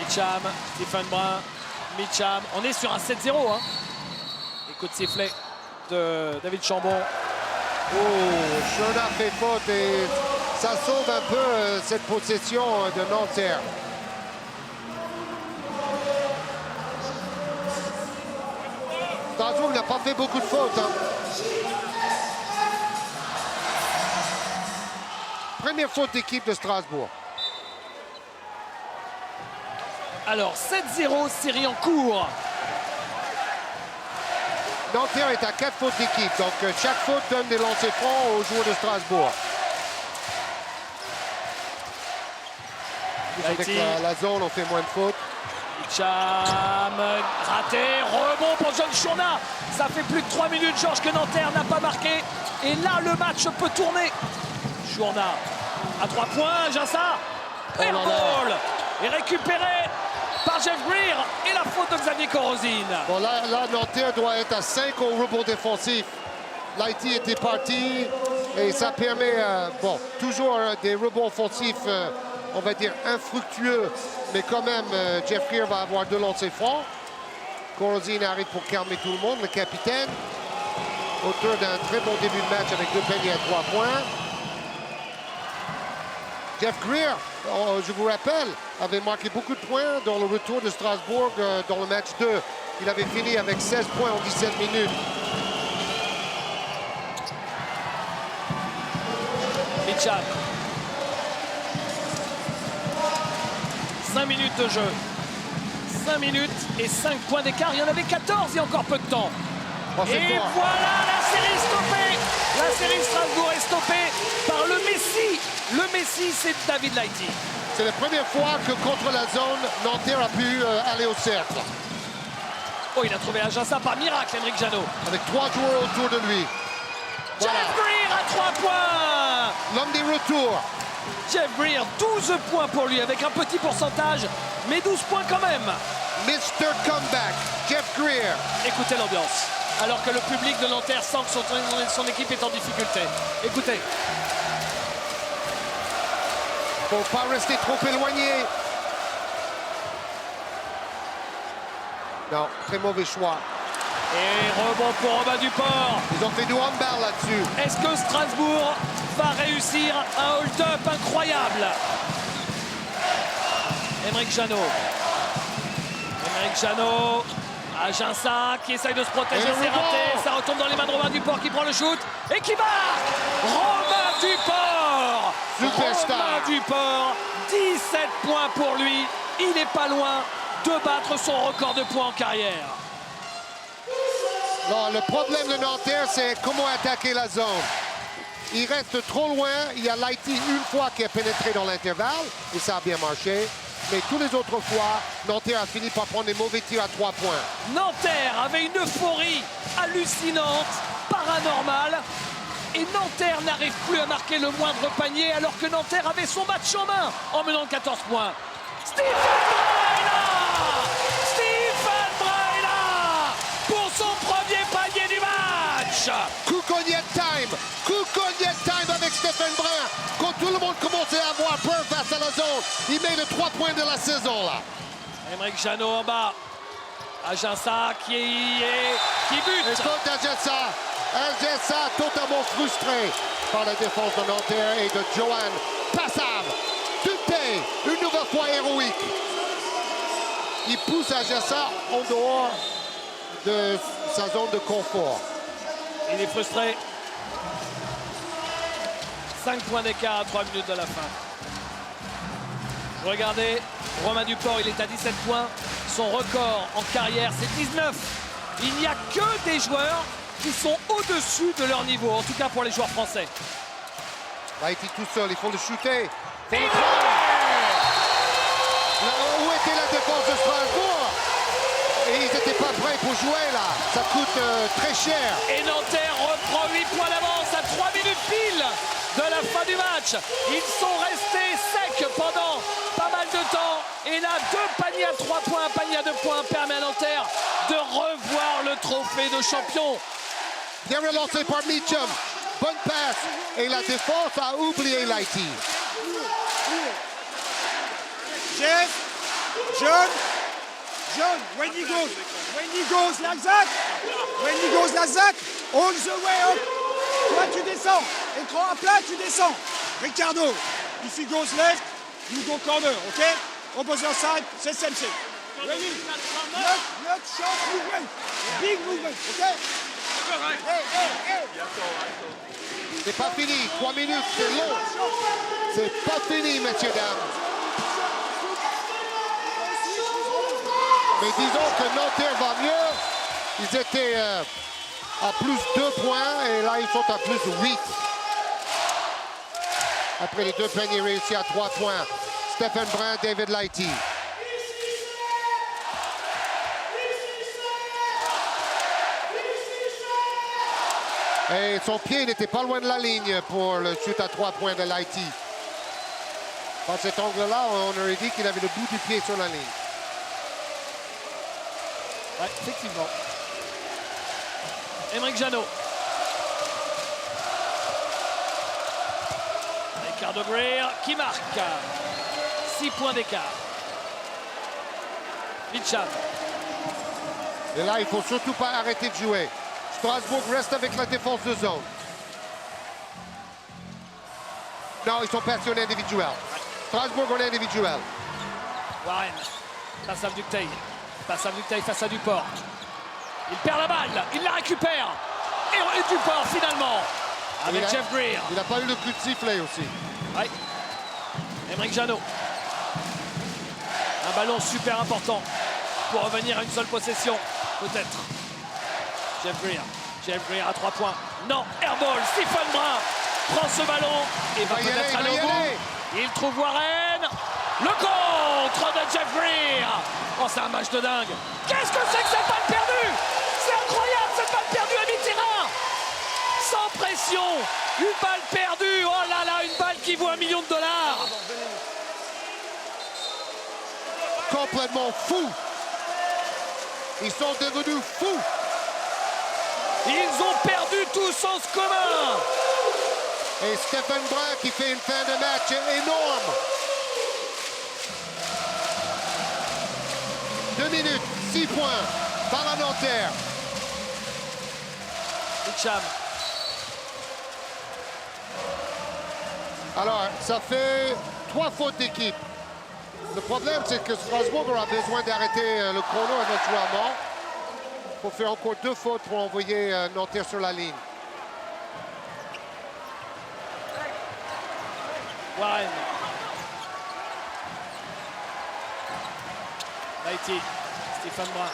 Mitcham, Stephen Brun, Mitcham. On est sur un 7-0. Hein. Coup de sifflet de David Chambon. Oh, Chourna fait faute et ça sauve un peu cette possession de Nanterre. Strasbourg n'a pas fait beaucoup de fautes. Hein. Première faute d'équipe de Strasbourg. Alors 7-0, série en cours. Nanterre est à 4 fautes d'équipe, donc chaque faute donne des lancers francs aux joueurs de Strasbourg. Avec la zone, on fait moins de fautes. Cham raté, rebond pour John Chourna. Ça fait plus de 3 minutes, Georges, que Nanterre n'a pas marqué. Et là, le match peut tourner. Chourna à 3 points, Jassa. Airball est récupéré par Jeff Greer. Et la faute de Xavier Corozine. Bon, là, Nanterre doit être à 5 au rebond défensif. Lighty était parti et ça permet, toujours des rebonds offensifs, on va dire infructueux, mais quand même, Jeff Greer va avoir 2 lancers francs. Corozine arrive pour calmer tout le monde, le capitaine, auteur d'un très bon début de match avec 2 paniers à 3 points. Jeff Greer, je vous rappelle, avait marqué beaucoup de points dans le retour de Strasbourg dans le match 2. Il avait fini avec 16 points en 17 minutes. Mitchell. 5 minutes de jeu. 5 minutes et 5 points d'écart. Il y en avait 14 il y a encore peu de temps. Oh, et fort. voilà, la série stoppée. La série Strasbourg est stoppée par le Messi. Le Messi, c'est David Lighty. C'est la première fois que contre la zone, Nanterre a pu aller au cercle. Oh, il a trouvé Ajassa par miracle, Émeric Janot. Avec 3 joueurs autour de lui. Jeff Greer à 3 points. L'homme des retours. Jeff Greer, 12 points pour lui avec un petit pourcentage, mais 12 points quand même. Mr. Comeback, Jeff Greer. Écoutez l'ambiance, alors que le public de Nanterre sent que son équipe est en difficulté. Écoutez. Faut pas rester trop éloigné. Non, très mauvais choix. Et rebond pour Romain Duport. Ils ont fait du handball là-dessus. Est-ce que Strasbourg va réussir un hold-up incroyable? Émeric Janot. Émeric Janot. Ajassa qui essaye de se protéger, c'est raté. Ça retombe dans les mains de Romain Duport qui prend le shoot et qui marque. Romain Duport. Superstar. Romain Duport. 17 points pour lui. Il n'est pas loin de battre son record de points en carrière. Non, le problème de Nanterre, c'est comment attaquer la zone. Il reste trop loin. Il y a Lighty une fois qui a pénétré dans l'intervalle et ça a bien marché. Mais tous les autres fois, Nanterre a fini par prendre des mauvais tirs à 3 points. Nanterre avait une euphorie hallucinante, paranormale. Et Nanterre n'arrive plus à marquer le moindre panier alors que Nanterre avait son match en main en menant de 14 points. Stephen Breyna pour son premier panier du match. Kukoc time avec Stephen Brun. Quand tout le monde commençait à avoir peur face à la zone, il met le 3 points de la saison là. Émeric Janot en bas. Ajassa qui bute. Et faute d'Ajassa. Ajassa totalement frustré par la défense de Nanterre et de Johan Passav. Dupé, une nouvelle fois héroïque. Il pousse Ajassa en dehors de sa zone de confort. Il est frustré. 5 points d'écart à 3 minutes de la fin. Regardez, Romain Duport, il est à 17 points. Son record en carrière, c'est 19. Il n'y a que des joueurs qui sont au-dessus de leur niveau, en tout cas pour les joueurs français. Lighty tout seul, il faut le shooter. Et Où était la défense de Strasbourg? Et ils n'étaient pas prêts pour jouer là. Ça coûte très cher. Et Nanterre reprend 8 points d'avance à 3 minutes pile de la fin du match. Ils sont restés secs pendant pas mal de temps. Et là, 2 paniers à 3 points, un panier à 2 points permet à Nanterre de revoir le trophée de champion. Bien relancé par Mitchum. Bonne passe. Et la défense a oublié Lighty. Jeff, John, when he goes like that, all the way up. Toi, tu descends. Écran à plat, tu descends. Ricardo, if he goes left, you go corner, okay? Opposite side, c'est same thing. Ready? Not short movement. Big movement, okay? Hey. C'est pas fini. 3 minutes, c'est long. C'est pas fini, messieurs, dames. Mais disons que Nanterre va mieux. Ils étaient à plus 2 points et là, ils sont à plus 8. Après les 2 paniers réussis à 3 points. Stephen Brun, David Lighty. Et son pied n'était pas loin de la ligne pour le shoot à 3 points de Lighty. Par cet angle-là, on aurait dit qu'il avait le bout du pied sur la ligne. Ouais, effectivement. Émeric Janot. Ricardo Greer qui marque. 6 points d'écart. Mitcham. Et là, il ne faut surtout pas arrêter de jouer. Strasbourg reste avec la défense de zone. Non, ils sont passionnés individuels. Strasbourg en individuel. Warren. Passe à Ducteil. Passe à Ducteil face à Duport. Il perd la balle. Il la récupère. Et Duport finalement. Avec Jeff Greer. Il n'a pas eu le coup de sifflet aussi. Ouais. Émeric Janot. Un ballon super important pour revenir à une seule possession, peut-être. Jeff Greer. Jeff Greer à 3 points. Non, airball. Stephen Brun prend ce ballon et va peut-être aller au bout. Il trouve Warren. Le contre de Jeff Greer. Oh, c'est un match de dingue. Qu'est-ce que c'est que cette balle perdue? C'est incroyable, cette balle perdue à mi-terrain. Sans pression. Une balle perdue. Oh là là, une balle qui vaut $1 million. Complètement fou. Ils sont devenus fous. Ils ont perdu tout sens commun. Et Stephen Brun qui fait une fin de match énorme. 2 minutes, 6 points par la Nanterre. Mitcham. Alors, ça fait 3 fautes d'équipe. Le problème, c'est que Strasbourg aura besoin d'arrêter le chrono éventuellement. Il faut faire encore 2 fautes pour envoyer Nanterre sur la ligne. Warren. Lighty. Stephen Brun.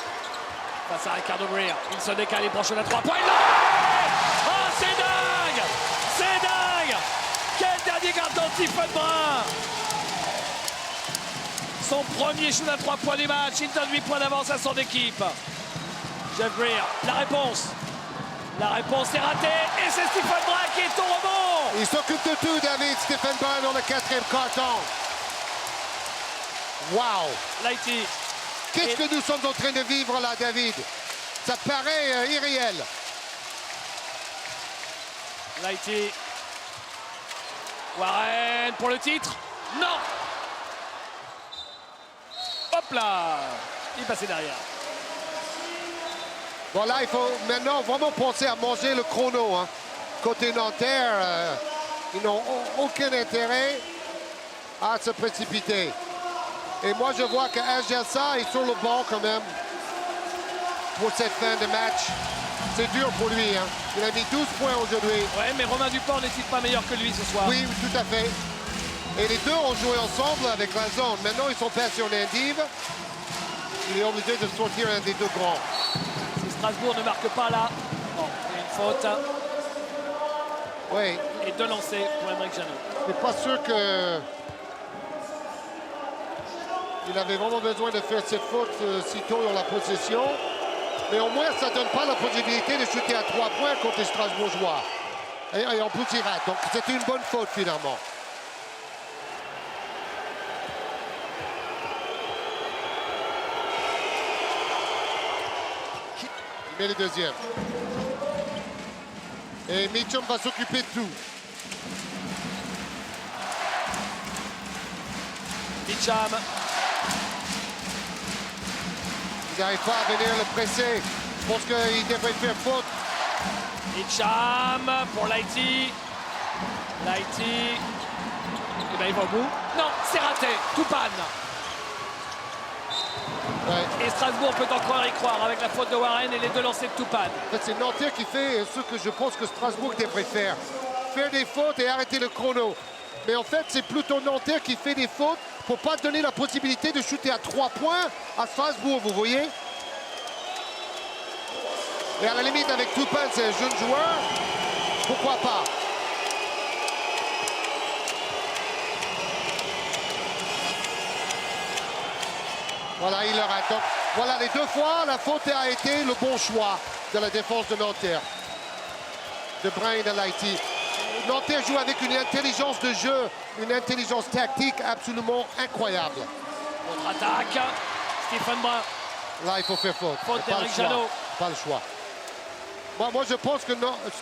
Face à Ricardo Greer. Il se décale, il branche à 3 points. Oh, c'est dingue! C'est dingue! Quel dernier gardien Stephen Brun! Son premier shoot à 3 points du match. Il donne 8 points d'avance à son équipe. Jeff Greer. La réponse. La réponse est ratée. Et c'est Stephen Brun qui est au rebond. Il s'occupe de tout, David. Stephen Brun dans le 4e carton. Wow! Lighty. Qu'est-ce que nous sommes en train de vivre là, David? Ça paraît irréel. Lighty. Warren pour le titre. Non. Hop là. Il est passé derrière. Bon, là, il faut maintenant vraiment penser à manger le chrono. Hein. Côté Nanterre, ils n'ont aucun intérêt à se précipiter. Et moi, je vois qu'Angelsa est sur le banc quand même pour cette fin de match. C'est dur pour lui. Hein. Il a mis 12 points aujourd'hui. Ouais, mais Romain Duport n'est-il pas meilleur que lui ce soir? Oui, tout à fait. Et les deux ont joué ensemble avec la zone. Maintenant, ils sont passés en indiv. Il est obligé de sortir un des deux grands. Si Strasbourg ne marque pas là, bon, il y a une faute. Oui. Et 2 lancers pour Émeric Janot. Je suis pas sûr que il avait vraiment besoin de faire cette faute si tôt dans la possession. Mais au moins, ça ne donne pas la possibilité de shooter à 3 points contre les Strasbourgeois. Et en plus, il rate. Donc, c'était une bonne faute, finalement. Il met le deuxième. Et Mitchum va s'occuper de tout. Mitcham. Il n'arrive pas à venir le presser. Je pense qu'il devrait faire faute. Mitcham pour Lighty. Lighty. Et bien il va au bout. Non, c'est raté. Toupane. Ouais. Et Strasbourg peut encore y croire avec la faute de Warren et les 2 lancers de Toupane. En fait, c'est Nanterre qui fait ce que je pense que Strasbourg devrait faire. Faire des fautes et arrêter le chrono. Mais en fait, c'est plutôt Nanterre qui fait des fautes pour pas donner la possibilité de shooter à 3 points à Strasbourg, vous voyez. Et à la limite, avec Toupin, c'est un jeune joueur, pourquoi pas. Voilà, il le rate. Donc, voilà, les 2 fois, la faute a été le bon choix de la défense de Nanterre. De Brian Alaïti. Nanterre joue avec une intelligence de jeu, une intelligence tactique absolument incroyable. Contre-attaque, Stephen Brun. Là, il faut faire faute. Faute Pas le d'Éric choix. Jeannot. Pas le choix. Moi, je pense que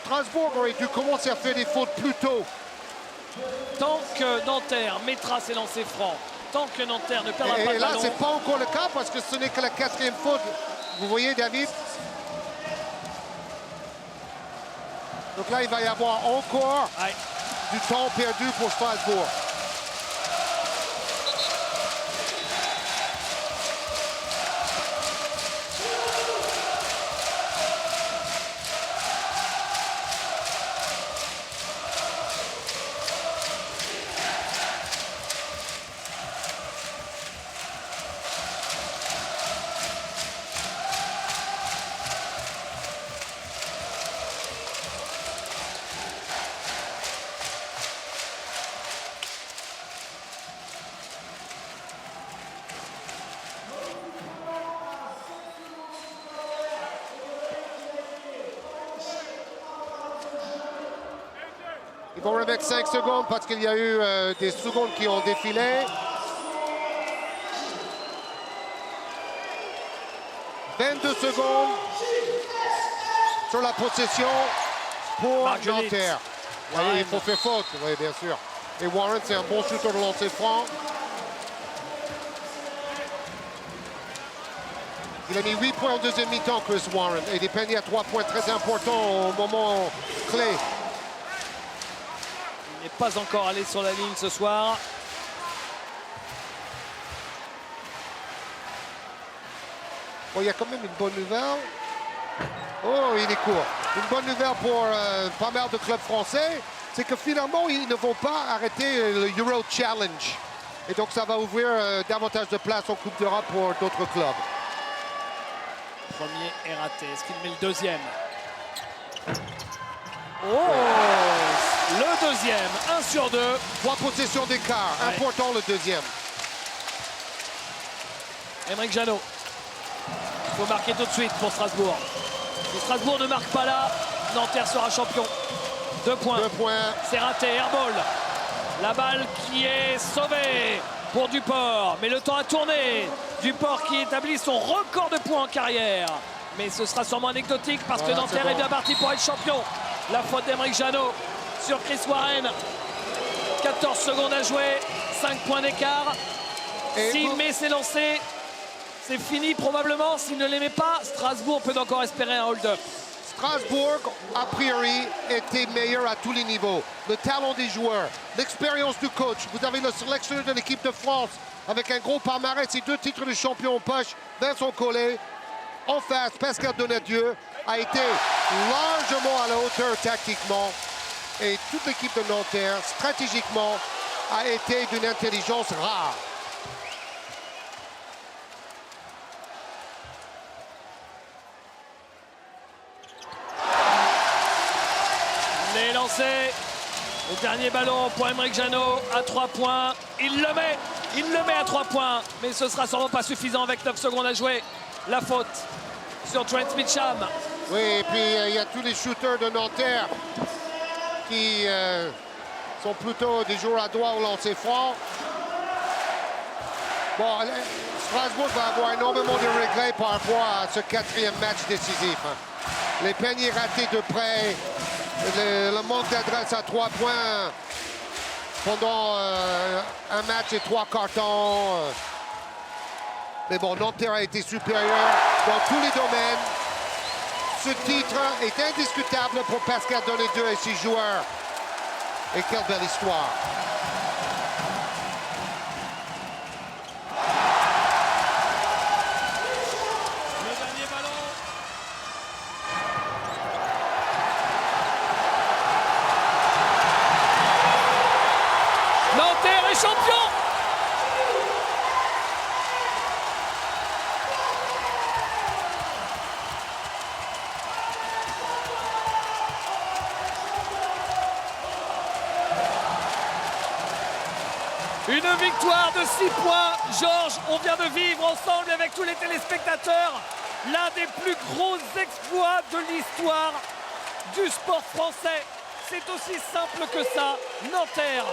Strasbourg aurait dû commencer à faire des fautes plus tôt. Tant que Nanterre mettra ses lancers francs, tant que Nanterre ne perdra pas Et le là, ballon, c'est pas encore le cas parce que ce n'est que la 4e faute. Vous voyez, David? Donc là, il va y avoir encore ouais, du temps perdu pour Strasbourg. Ils vont remettre 5 secondes parce qu'il y a eu des secondes qui ont défilé. 22 secondes sur la possession pour Marguerite. Nanterre. Oui, il faut faire faute, oui, bien sûr. Et Warren, c'est un bon shooter de lancer franc. Il a mis 8 points en deuxième mi-temps, Chris Warren. Et des paniers à 3 points très importants au moment clé. il n'est pas encore allé sur la ligne ce soir. Bon, il y a quand même une bonne nouvelle. Oh, il est court. Une bonne nouvelle pour pas mal de clubs français, c'est que finalement, ils ne vont pas arrêter le Euro Challenge. Et donc, ça va ouvrir davantage de place en Coupe d'Europe pour d'autres clubs. Premier est raté. Est-ce qu'il met le deuxième? Oh, le deuxième, 1 sur 2. 3 possessions d'écart, Ouais. important le deuxième. Émeric Jeannot. Il faut marquer tout de suite pour Strasbourg. Si Strasbourg ne marque pas là, Nanterre sera champion. 2 points. 2 points. C'est raté, airball. La balle qui est sauvée pour Duport. Mais le temps a tourné. Duport qui établit son record de points en carrière. Mais ce sera sûrement anecdotique parce Voilà, que Nanterre c'est bon. est bien parti pour être champion. La faute d'Émeric Jeannot sur Chris Warren. 14 secondes à jouer. 5 points d'écart. Et S'il vous- met ses lancers, c'est fini probablement. S'il ne les met pas, Strasbourg peut encore espérer un hold-up. Strasbourg, a priori, était meilleur à tous les niveaux. Le talent des joueurs, l'expérience du coach. Vous avez le sélectionneur de l'équipe de France avec un gros palmarès et 2 titres de champion en poche, Vincent Collet. En face, Pascal Donadieu a été largement à la hauteur tactiquement. Et toute l'équipe de Nanterre, stratégiquement, a été d'une intelligence rare. Les lancers. Le dernier ballon pour Émeric Jeannot à 3 points. Il le met à 3 points. Mais ce sera sûrement pas suffisant avec 9 secondes à jouer. La faute sur Trent Mitcham. Oui, et puis il y a tous les shooters de Nanterre qui sont plutôt des joueurs à droit au lancer franc. Bon, Strasbourg va avoir énormément de regrets par rapport à ce 4e match décisif. Les paniers ratés de près, le manque d'adresse à 3 points pendant un match et 3 cartons. Mais bon, Nanterre a été supérieur dans tous les domaines. Ce titre est indiscutable pour Pascal Donadieu et ses joueurs. Et quelle belle histoire. Le dernier ballon. victoire de 6 points. Georges, on vient de vivre ensemble avec tous les téléspectateurs l'un des plus gros exploits de l'histoire du sport français. C'est aussi simple que ça. Nanterre,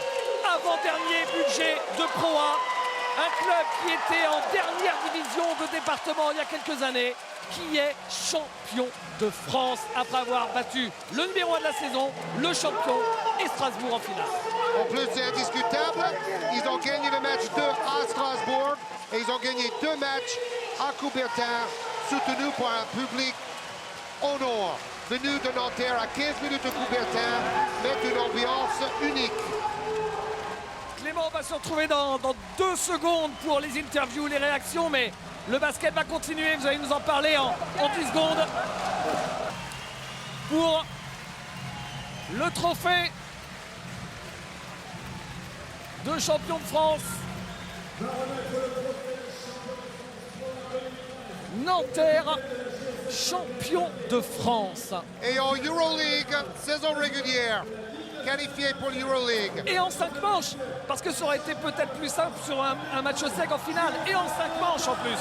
avant-dernier budget de Pro 1. Un club qui était en dernière division de département il y a quelques années, qui est champion de France après avoir battu le numéro 1 de la saison, le champion, et Strasbourg en finale. En plus, c'est indiscutable. Ils ont gagné le match 2 à Strasbourg et ils ont gagné 2 matchs à Coubertin, soutenus par un public au nord, venu de Nanterre à 15 minutes de Coubertin, met une ambiance unique. Clément va se retrouver dans 2 secondes pour les interviews, les réactions, mais le basket va continuer. Vous allez nous en parler en 10 secondes. Pour le trophée de champion de France. Nanterre, champion de France. Et en Euroleague, saison régulière, qualifié pour l'Euroleague. Et en 5 manches, parce que ça aurait été peut-être plus simple sur un match sec en finale. Et en 5 manches en plus.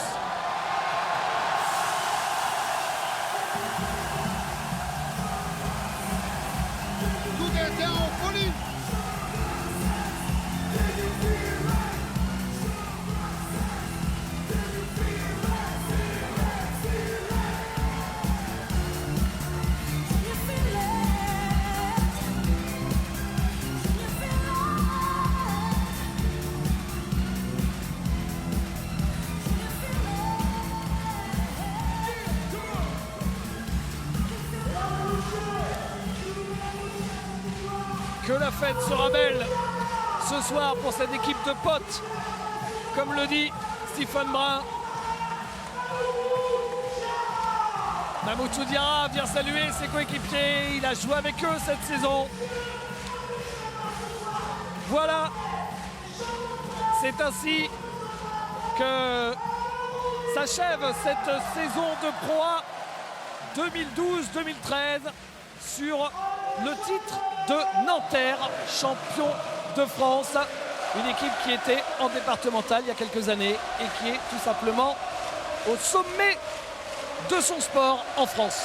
Coubertin en folie. Que la fête sera belle ce soir pour cette équipe de potes, comme le dit Stephen Brun. Mamoutou Diarra vient saluer ses coéquipiers, il a joué avec eux cette saison. Voilà, c'est ainsi que s'achève cette saison de Pro A 2012-2013 sur le titre de Nanterre, champion de France. Une équipe qui était en départemental il y a quelques années et qui est tout simplement au sommet de son sport en France.